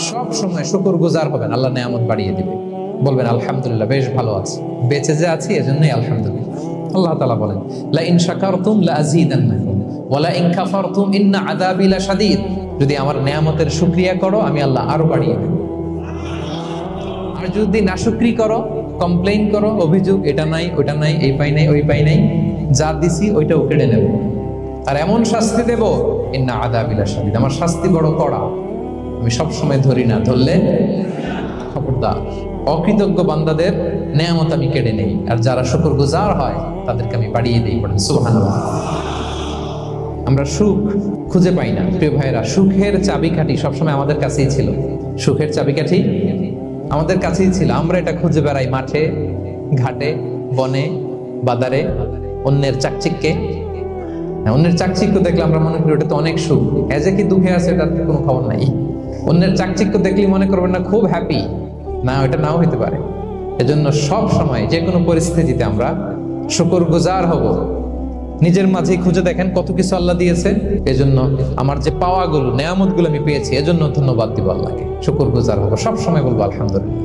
Speaker 1: সব সময় শুকরগুজার হবেন, আল্লাহ নেয়ামত বাড়িয়ে দিবে, বলবেন আলহামদুলিল্লাহ বেশ ভালো আছে, বেঁচে যে আছি এজন্যই আলহামদুলিল্লাহ। আল্লাহ তাআলা বলেন লা ইন শাকারতুম লা আযীদান্নাকুম ওয়া লা ইন কাফারতুম ইন্না আযাবি লাশাদীদ। যদি আমার নেয়ামতের শুকরিয়া করো আমি আল্লাহ আরো বাড়িয়ে দেব, আর যদি নাশুকরি করো, কমপ্লেইন করো, অভিযোগ, এটা নাই ওটা নাই, এই পাই নাই ওই পাই নাই, যা দিছি ওইটাও কেড়ে নেব, আর এমন শাস্তি দেব ইন্না আযাবি লাশাদীদ, আমার শাস্তি বড় কড়া, আমি সব সময় ধরি না, ধরলে খবরদার। অকৃতজ্ঞ বান্দাদের নেয়ামত আমি কেড়ে নেই, আর যারা শুকরগুজার হয় তাদেরকে আমি বাড়িয়ে দিই। পড়েন সুবহানাল্লাহ। আমরা সুখ খুঁজে পাই না প্রিয় ভাইয়েরা, সুখের চাবিকাঠি সবসময় আমাদের কাছেই ছিল, সুখের চাবিকাঠি আমাদের কাছেই ছিল। আমরা এটা খুঁজে বেড়াই মাঠে, ঘাটে, বনে, বাজারে, অন্যের চাকচিক্যে। অন্যের চাকচিক্য দেখলে আমরা মনে করি ওটা তো অনেক সুখ, এজে কি দুঃখে আছে এটার কোনো খবর নাই। অন্যের চাকচিক্য দেখলে মনে করবেন না খুব হ্যাপি, না ওটা নাও হইতে পারে। এজন্য সব সময় যে কোনো পরিস্থিতিতে আমরা শুকরগুজার হব। নিজের মাঝেই খুঁজে দেখেন কত কিছু আল্লাহ দিয়েছে, এজন্য আমার যে পাওয়াগুলো, নেয়ামতগুলো আমি পেয়েছি এজন্য ধন্যবাদ দিব আল্লাহকে, শুকরগুজার হব, সব সময় বলবো আলহামদুলিল্লাহ।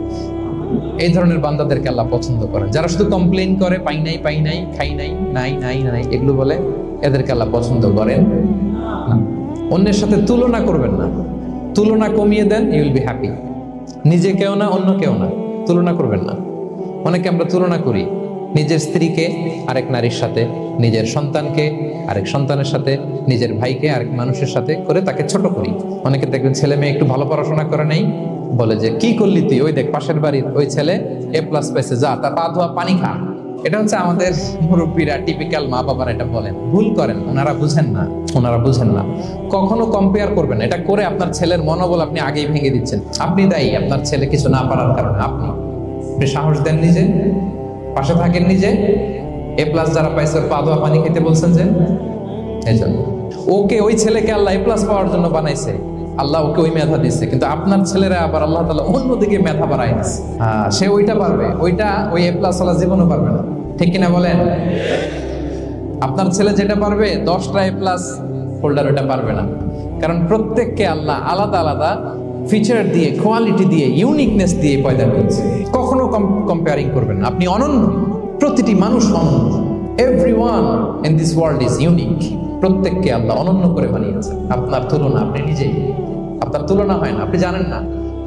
Speaker 1: এই ধরনের বান্দাদেরকে আল্লাহ পছন্দ করেন। যারা শুধু কমপ্লেইন করে পাই নাই, পাই নাই, খাই নাই, নাই নাই নাই এগুলো বলে, এদেরকে আল্লাহ পছন্দ করেন না। অন্যের সাথে তুলনা করবেন না, তুলনা কমিয়ে দেন, ইউ উইল বি হ্যাপি। নিজে কেউ না, অন্য কেউ না, তুলনা করবেন না। অনেকে আমরা তুলনা করি নিজের স্ত্রীকে আরেক নারীর সাথে, নিজের সন্তানকে আরেক সন্তানের সাথে, নিজের ভাইকে আরেক মানুষের সাথে করে তাকে ছোট করি। অনেকে দেখবেন ছেলে মেয়ে একটু ভালো পড়াশোনা করে নাই, বলে যে কি করলি তুই, ওই দেখ পাশের বাড়ির ওই ছেলে A+ পাইছে, যা তার পা ধোয়া পানি খা। এটা হচ্ছে আমাদের মুরব্বীরা, টিপিক্যাল মা বাবারা এটা বলেন, ভুল করেন, ওনারা বুঝেন না, ওনারা বুঝেন না। কখনো কম্পেয়ার করবেন না, এটা করে আপনার ছেলের মনোবল আপনি আগেই ভেঙে দিচ্ছেন। আপনি দায়ী আপনার ছেলে কিছু না পারার কারণে। আপনি সাহস দেন নিজে, পাশে থাকেন নিজে। A+ যারা পাইছে পা ধোয়া পানি খেতে বলছেন যে, এই জন্য ওকে, ওই ছেলেকে আল্লাহ A+ পাওয়ার জন্য বানাইছে, আল্লাহ ওকে ওই মেধা দিচ্ছে, কিন্তু আপনার ছেলেরা আবার আল্লাহ তাআলা অন্যদিকে মেধা বাড়াই দিচ্ছে। সে ওইটা পারবে, ওইটা ওই A+ আল্লাহ জীবনও পারবে না, ঠিক কিনা বলেন? আপনার ছেলে যেটা পারবে 10টা A+ হোল্ডার ওটা পারবে না, কারণ প্রত্যেককে আল্লাহ আলাদা আলাদা ফিচার দিয়ে, কোয়ালিটি দিয়ে, ইউনিকনেস দিয়ে পয়দা করেছে। কখনো কম্পেয়ারিং করবেন না, আপনি অনন্য, প্রতিটি মানুষ অনন্য। Everyone in this world is unique. প্রত্যেককে আল্লাহ অনন্য করে বানিয়েছেন। আপনার তুলনা আপনি নিজেই, আপনার তুলনা হয় না, আপনি জানেন না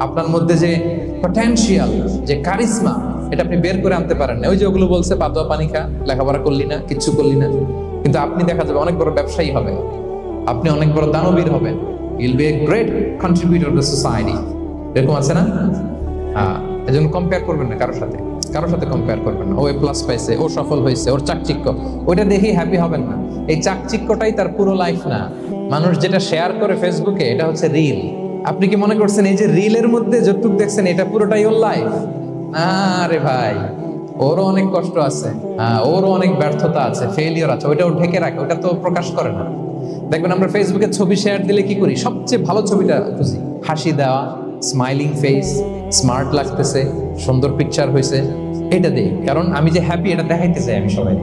Speaker 1: আপনার মধ্যে যে পটেনশিয়াল, যে কারিশমা, এটা আপনি বের করে আনতে পারেন না। ওই যে ওগুলো বলছে পাতোয়া পানি খা, লেখাপড়া করলি না, কিচ্ছু করলি না, কিন্তু আপনি দেখা যাবে অনেক বড় ব্যবসায়ী হবেন, আপনি অনেক বড় দানবীর হবেন, you'll B a great contributor two society. এরকম আছে না? এজন্য কম্পেয়ার করবেন না কারোর সাথে কম্পেয়ার করবেন না। ও এ প্লাস পাইছে, ও সফল হয়েছে, ওর চাকচিক্য, ওইটা দেখেই হ্যাপি হবেন না। এই চাকচিক্যটাই তার পুরো লাইফ না। মানুষ যেটা শেয়ার করে ফেসবুকে, এটা হচ্ছে রিল। আপনি কি মনে করছেন এই যে রিলের মধ্যে যতটুকু দেখছেন এটা পুরোটাই ওর লাইফ? আরে ভাই, ওরও অনেক কষ্ট আছে, ওরও অনেক ব্যর্থতা আছে, ফেলিওর আছে, ওইটা ও ঢেকে রাখে, ওটা তো প্রকাশ করে না। দেখবেন আমরা ফেসবুকে ছবি শেয়ার দিলে কি করি? সবচেয়ে ভালো ছবিটা খুঁজি, হাসি দেওয়া, স্মাইলিং ফেস, স্মার্ট লাগতেছে, সুন্দর পিকচার হয়েছে, এটা দেই। কারণ আমি যে হ্যাপি এটা দেখাইতে চাই আমি সবাই,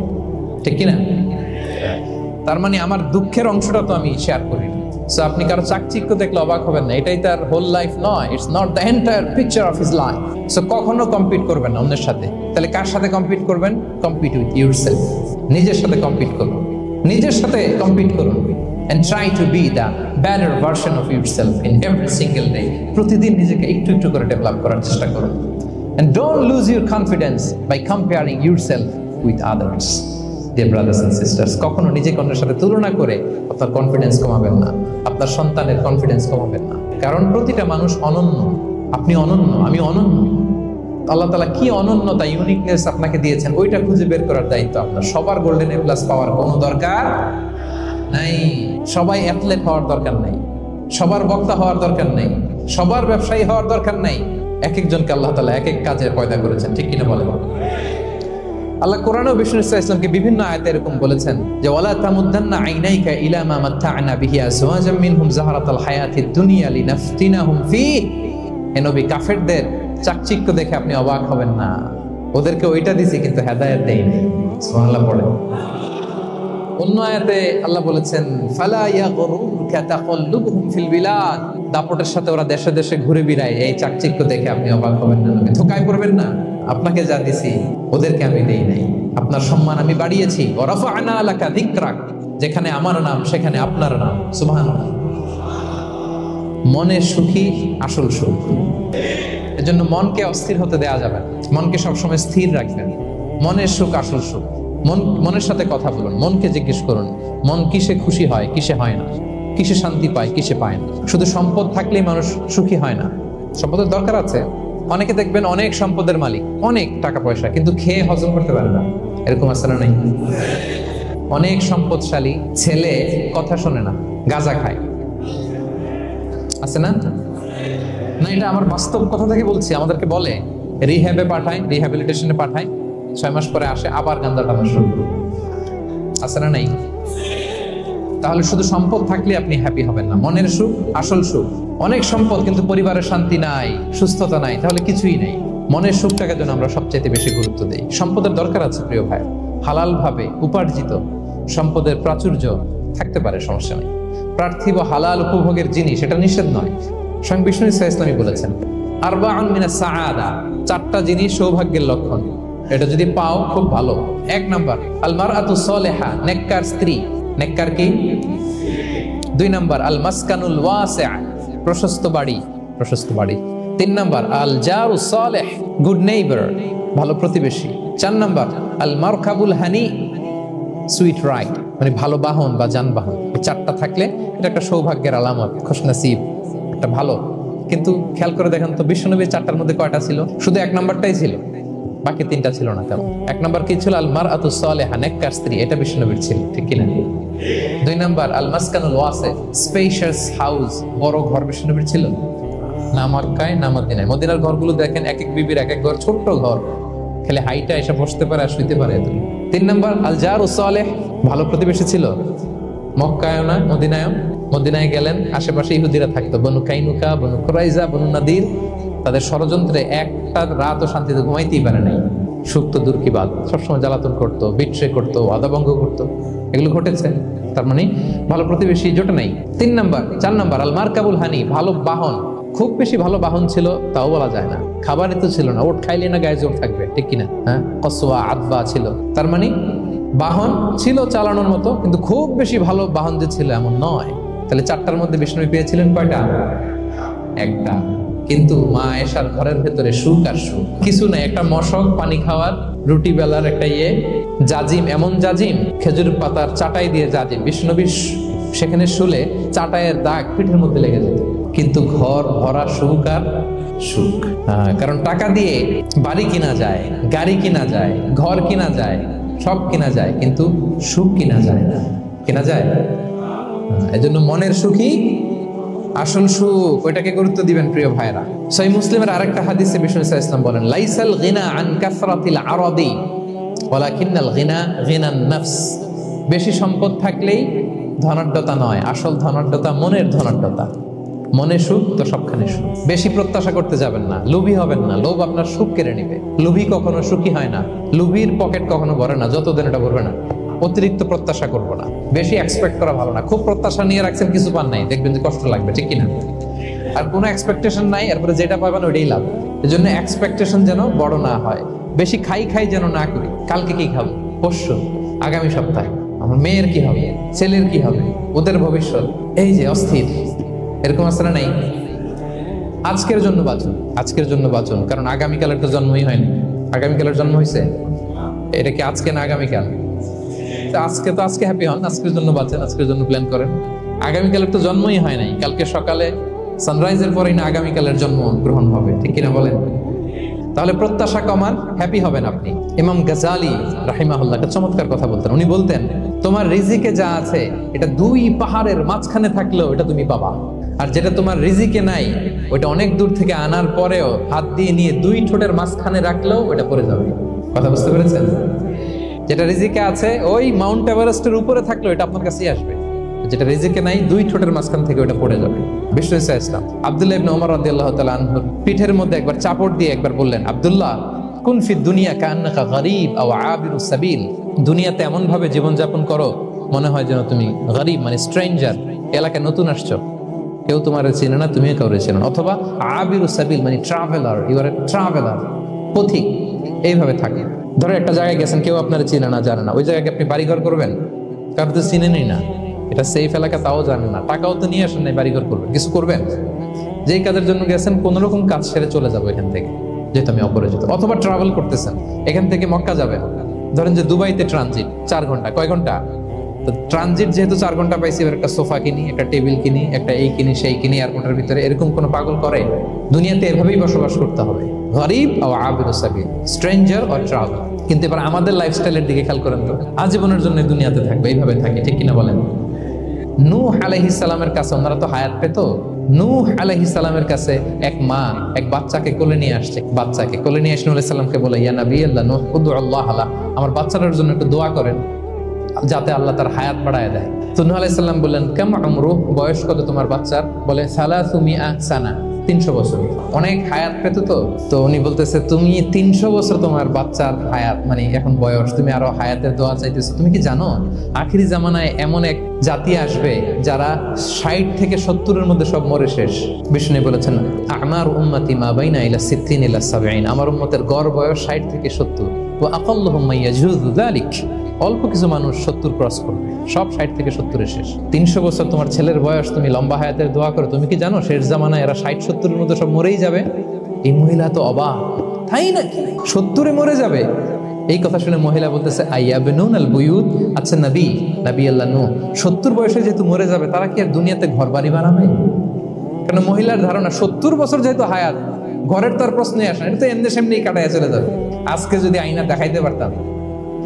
Speaker 1: ঠিক কিনা? তার মানে আমার দুঃখের অংশটা তো আমি শেয়ার করি। সো আপনি কারো চাকচিক্য দেখলে অবাক হবেন না, এটাই তার হোল লাইফ নয়, it's not the entire picture of his life. So কখনো কম্পিট করবেন না অন্যের সাথে। তাহলে কার সাথে কম্পিট করবেন? Compete with yourself. নিজের সাথে কম্পিট করুন, নিজের সাথে কম্পিট করুন and try to be the better version of yourself in every single day. প্রতিদিন নিজেকে একটু একটু করে ডেভেলপ করার চেষ্টা করুন। And don't lose your confidence by comparing yourself with others. Dear brothers and sisters, কখনো নিজেকে অন্যের সাথে তুলনা করে আপনার কনফিডেন্স কমাবেন না, আপনার সন্তানের কনফিডেন্স কমাবেন না। কারণ প্রতিটা মানুষ অনন্য। আপনি অনন্য, আমি অনন্য। আল্লাহ তাআলা কি অনন্যতা, ইউনিকনেস আপনাকে দিয়েছেন, ওইটা খুঁজে বের করার দায়িত্ব আপনার। সবার গোল্ডেন এ প্লাস পাওয়ার কোনো দরকার নাই, সবাই অ্যাথলেট হওয়ার দরকার নাই, সবার বক্তা হওয়ার দরকার নেই, সবার ব্যবসায়ী হওয়ার দরকার নাই। এক একজনকে আল্লাহ তাআলা এক এক কাজে পয়দা করেছেন, ঠিক কিনা বলেন? আল্লাহ কোরআন ও বিষ্ণু ইসলামকে বিভিন্ন আয়াতে এরকম বলেছেন যে ওয়ালা তামুদ্দান্না আইনাইকা ইলা মা মাত্তা'না বিহি আজওয়াজাম মিনহুম যাহারাতাল হায়াতিদ দুনিয়া লিনাফতিনাহুম ফীহি। হে নবী, কাফেরদের চাকচিক্য দেখে আপনি অবাক হবেন না, ওদেরকে ওইটা দিছি কিন্তু হেদায়েত দেইনি। সুবহানাল্লাহ পড়ে। অন্য আয়াতে আল্লাহ বলেছেন ফালা ইয়াগরুরকা তাকাল্লুবুহুম ফিল বিলাদ। দাপটের সাথে ওরা দেশে দেশে ঘুরে বেড়ায়, এই চাকচিক্য দেখে আপনি অবাক হবেন না, ধোঁকায় পড়বেন না। আপনাকে যা দিছি ওদেরকে আমি দেই নাই। আপনার সম্মান আমি বাড়িয়েছি। ওয়া রাফা'না লাকা যিকরাক, যেখানে আমার নাম সেখানে আপনার নাম। সুবহানাল্লাহ। মনে সুখী আসল সুখ। এজন্য মনকে অস্থির হতে দেয়া যাবে না, মনকে সবসময় স্থির রাখবেন। মনের সুখ আসল সুখ। মনের সাথে কথা বলুন, মনকে জিজ্ঞেস করুন মন কিসে খুশি হয়, কিসে হয় না, কিসে শান্তি পায়, কিসে পায় না। শুধু সম্পদ থাকলেই মানুষ সুখী হয় না, সম্পদের দরকার আছে। অনেকে দেখবেন অনেক সম্পদের মালিক, অনেক টাকা পয়সা, কিন্তু খেয়ে হজম করতে পারে না। এরকম আছে না নাই? অনেক সম্পদশালী ছেলে কথা শোনে না, গাঁজা খায়, আছে না? না, এটা আমার বাস্তব কথা থেকে বলছি। আমাদেরকে বলে রিহ্যাবে পাঠায়, রিহ্যাবিলিটেশনে পাঠায়, 6 মাস পরে আসে আবার গাঁজা টানা শুরু করে, আছে না নাই? তাহলে শুধু সম্পদ থাকলে আপনি হ্যাপি হবেন না। মনের সুখ আসল সুখ। অনেক সম্পদ কিন্তু পরিবারের শান্তি নাই, সুস্থতা নাই, তাহলে কিছুই নেই। মনের সুখটাকে যেন আমরা সবচেয়ে বেশি গুরুত্ব দেই। সম্পদের দরকার আছে প্রিয় ভাই, হালাল ভাবে উপার্জিত সম্পদের প্রাচুর্য থাকতে পারে, সমস্যা নেই। পার্থিব হালাল উপভোগের জিনিস, এটা নিষেধ নয়। স্বয়ং বিষ্ণু ইসলামই বলেছেন আরবাউন মিনাস সাআদা, 4টা জিনিস সৌভাগ্যের লক্ষণ। এটা যদি পাও খুব ভালো। 1 নাম্বার আল মারআতু সালিহা, নেককার স্ত্রী। নেককার কি? 2 নাম্বার আল মাসকানুল ওয়াসি', প্রশস্ত বাড়ি, প্রশস্ত বাড়ি। 3 নাম্বার আল জারু সালিহ, গুড নেইবার, ভালো প্রতিবেশী। 4 নাম্বার আল মারকাবুল হানি, সুইট রাইড, মানে ভালো বাহন বা যানবাহন। এই 4টা থাকলে এটা একটা সৌভাগ্যের আলামত, খুশনসিব, একটা ভালো। কিন্তু খেয়াল করে দেখেন তো বিশ্বনবীর 4টার মধ্যে কয়টা ছিল? শুধু 1 নাম্বারটাই ছিল, বাকি 3টা ছিল না। তেমন 1 নাম্বার কি ছিল? আল মারআতু সালিহা, নেককার স্ত্রী, এটা বিশ্বনবীর ছিল, ঠিক কিনা? 2 নাম্বার আল মাসকানুল ওয়াসি', স্পেশিয়াস হাউস, বড় ঘর, বিশ্বনবীর ছিল না মক্কায় না মদিনায়। মদিনার ঘরগুলো দেখেন এক এক বিবির এক এক ঘর, ছোট্ট ঘর, খেলে হাইটা এসে বসতে পারে আর শুইতে পারে। 3 নাম্বার আল জারু সালিহ, ভালো প্রতিবেশী ছিল, মক্কায়ও না মদিনায়ও। মদিনায় গেলেন, আশেপাশে ইহুদিরা থাকতো, বনু কাইনুকা, বনু কুরাইজা, বনু নাদির। তাদের ষড়যন্ত্রে একটা রাতও শান্তিতে ঘুমাইতেই পারে নাই। সুখ তো দূর কি বাদ, সবসময় জ্বালাতন করতো, বিট্রে করতো, আদাভঙ্গ করতো, এগুলো ঘটেছে। তার মানে ভালো প্রতিবেশী জোটে নাই। 4 নাম্বার আল মারকাবুল হানি, ভালো বাহন। খুব বেশি ভালো বাহন ছিল তাও বলা যায় না, খাবারই তো ছিল না, ওট খাইলে না গায়ে জোর থাকবে, ঠিক কিনা? হ্যাঁ, কসওয়া আদবা ছিল। তার মানে বাহন ছিল চালানোর মতো, কিন্তু খুব বেশি ভালো বাহন যে ছিল এমন নয়। তাহলে 4টার মধ্যে বিষ্ণু পেয়েছিলেন কয়টা? 1টা। কিন্তু মা আয়েশার ঘরের ভেতরে সুখ আর সুখ, কিছু নাই, একটা মশক, পানি খাওয়ার, রুটি বেলার একটা জাজিম, এমন জাজিম, খেজুর পাতার চাটাই দিয়ে জাজিম, বিষ্ণুনবী সেখানে শুলে চাটাইয়ের দাগ পিঠের মধ্যে লেগে যেত, কিন্তু ঘর ভরা সুখ আর সুখ। কারণ টাকা দিয়ে বাড়ি কিনা যায়, গাড়ি কিনা যায়, ঘর কিনা যায়, সব কিনা যায়, কিন্তু সুখ কিনা যায় না। কিনা যায়? এজন্য মনের সুখই আসল সুখ, ওইটাকে গুরুত্ব দিবেন প্রিয় ভাইরা। সহিহ মুসলিমের আরেকটা হাদিসে বিষ্ণু সাল্লাল্লাহু আলাইহি ওয়াসাল্লাম বলেন, লাইসাল গিনা আন কাসরাতিল আরাদি ওয়ালাকিন্নাল গিনা গিনান নাফস। বেশি সম্পদ থাকলেই ধনাঢ্যতা নয়, আসল ধনাঢ্যতা মনের ধনাঢ্যতা। মনে সুখ তো সবখানে সুখ। বেশি প্রত্যাশা করতে যাবেন না, লোভী হবেন না, লোভ আপনার সুখ কেড়ে নিবে। লোভী কখনো সুখী হয় না, লোভীর পকেট কখনো ভরে না যতদিন এটা ভরবে না। অতিরিক্ত প্রত্যাশা করবো না, বেশি এক্সপেক্ট করা ভালো না। খুব প্রত্যাশা নিয়ে রাখছেন, কিছু পান নাই, দেখবেন যে কষ্ট লাগবে, ঠিক কিনা? আর কোনো এক্সপেকটেশন নাই, এরপরে যেটা পাবেন ওইটাই লাভ। এই জন্য এক্সপেকটেশন যেন বড় না হয়, বেশি খাই যেন না করি। কালকে কি খাবো, পরশু, আগামী সপ্তাহে আমার মেয়ের কি হবে, ছেলের কি হবে, ওদের ভবিষ্যৎ, এই যে অস্থির, এরকম আসলে নাই। আজকের জন্য বাঁচুন, আজকের জন্য বাঁচুন, কারণ আগামীকালের তো জন্মই হয়নি। আগামীকালের জন্ম হয়েছে, এটা কি আজকে না আগামীকাল? আজকে তো আজকে হ্যাপি হন, আজকের জন্য বাঁচেন, আজকের জন্য প্ল্যান করেন। আগামীকালের তো জন্মই হয় নাই, কালকে সকালে সানরাইজের পরেই না আগামীকালের জন্ম গ্রহণ হবে, ঠিক কিনা বলেন? তাহলে প্রত্যাশা কমান, হ্যাপি হবেন আপনি। ইমাম গাজালি রাহিমাহুল্লাহ একটা চমৎকার কথা বলতেন। উনি বলতেন, তোমার রিজিকে যা আছে এটা দুই পাহাড়ের মাঝখানে থাকলেও এটা তুমি পাবা, আর যেটা তোমার রিজিকে নাই ওটা অনেক দূর থেকে আনার পরেও হাত দিয়ে নিয়ে দুই ঠোঁটের মাঝখানে রাখলেও ওটা পড়ে যাবে। কথা বুঝতে পেরেছেন? যেটা রিজিকে আছে ওই মাউন্ট এভারেস্টের উপরে থাকলেও এটা আপনার কাছেই আসবে, যেটা রিজিকে নাই দুই ঠোঁটের মাঝখান থেকে ওটা পড়ে যাবে। বিষ্ণু ইসলাম আব্দুল্লাহ ইবনে ওমর রাদিয়াল্লাহু তাআলা আনহুর পিঠের মধ্যে একবার চাপড় দিয়ে একবার বললেন, আব্দুল্লাহ, কুন ফি দুনিয়া কান্নাকা গরীব আও আবিরুস সাবিল। দুনিয়াতে এমন ভাবে জীবনযাপন করো মনে হয় যেন তুমি গরীব, মানে স্ট্রেঞ্জার, এলাকায় নতুন আসছো, কেউ তোমার চেনে না, তুমিও কাউরে চেনো না। অথবা আবিরুস সাবিল মানে traveller, you are a traveller, পথিক। এইভাবে থাকে। ধরো একটা জায়গায় গেছেন, কেউ আপনার চেনে না, জানে না, ওই জায়গায় আপনি বাড়িঘর করবেন, কারণ তো চিনেনই না, এটা সেফ এলাকা তাও জানেন না, টাকাও তো নিয়ে আসেন নাই, বাড়িঘর করবেন, কিছু করবেন? যেই কাজের জন্য গেছেন কোন রকম কাজ সেরে চলে যাবো এখান থেকে, যেহেতু আমি অপরিচিত। অথবা ট্রাভেল করতেছেন, এখান থেকে মক্কা যাবেন, ধরেন যে দুবাইতে ট্রানজিট 4 ঘন্টা, কয় ঘন্টা? তো ট্রানজিট যেহেতু 4 ঘন্টা পাইছি, এবার একটা সোফা কিনি, একটা টেবিল কিনি, একটা এই কিনি সেই কিনি এয়ারপোর্টের ভিতরে, এরকম কোনো পাগল করে? দুনিয়াতে এভাবেই বসবাস করতে হবে, গরীব ও আবিরুস সাবিল, স্ট্রেঞ্জার অর ট্রাভেল। কিন্তু এবার আমাদের লাইফস্টাইলের দিকে খেয়াল করেন তো, আজীবনের জন্য দুনিয়াতে থাকবে, এইভাবে থাকে, ঠিক কিনা বলেন? নূহ আলাইহিস সালামের কাছে, ওনারা তো হায়াত পেত, নূহ আলাইহিস সালামের কাছে এক মা এক বাচ্চাকে কোলে নিয়ে আসছে, বাচ্চাকে কোলে নিয়ে এসে নূহ আলাইহিস সালামকে বলে, ইয়া নবী আল্লাহ নূহ উদউল্লাহ আলা, আমার বাচ্চাটার জন্য একটু দোয়া করেন যাতে আল্লাহ তার হায়াত বাড়ায় দেয়। তো নূহ আলাইহিস সালাম বললেন, কাম আমরু, বয়স কত তোমার বাচ্চার? বলে 300 সানা, 300 বছর। অনেক হায়াত পেত তো উনি বলতেছে, তুমি 300 বছর তোমার বাচ্চার হায়াত, মানে এখন বয়স, তুমি আরো হায়াতের দোয়া চাইতেছো। তুমি কি জানো আখিরি জামানায় এমন এক জাতি আসবে যারা 60 থেকে 70-এর মধ্যে সব মরে শেষ? বিষ্ণু বলেছেন, আমার উম্মতি মা বাইনা ইলা 60 ইলা 70, আমার উম্মতের গড় বয়স 60 থেকে 70। ওয়া আকাল্লুহুম ইয়াজুযু যালিক, অল্প কিছু মানুষ 70 ক্রস করবে, সব 60 থেকে 70-এ শেষ। 300 বছর তোমার ছেলের বয়স, তুমি লম্বা হায়াতের দোয়া করো, তুমি কি জানো শেষ জামানায় এরা 60-70-এর মধ্যে সব মরেই যাবে? এই মহিলা তো অবাক, তাই নাকি 70-এ মরে যাবে? এই কথা শুনে মহিলা বলতেছে, আইয়াবনুন আল বুয়ুত, আচ্ছা নবী আল্লাহ নূহ 70 বয়সে যেহেতু মরে যাবে, তারা কি আর দুনিয়াতে ঘর বাড়ি বানাবে? কারণ মহিলার ধারণা 70 বছর যেহেতু হায়াত, ঘরের তো আর প্রশ্নই আসে না, এটা তো এমনি সেমনি কাটাইয়া চলে যাবে। আজকে যদি আইনা দেখাইতে পারতাম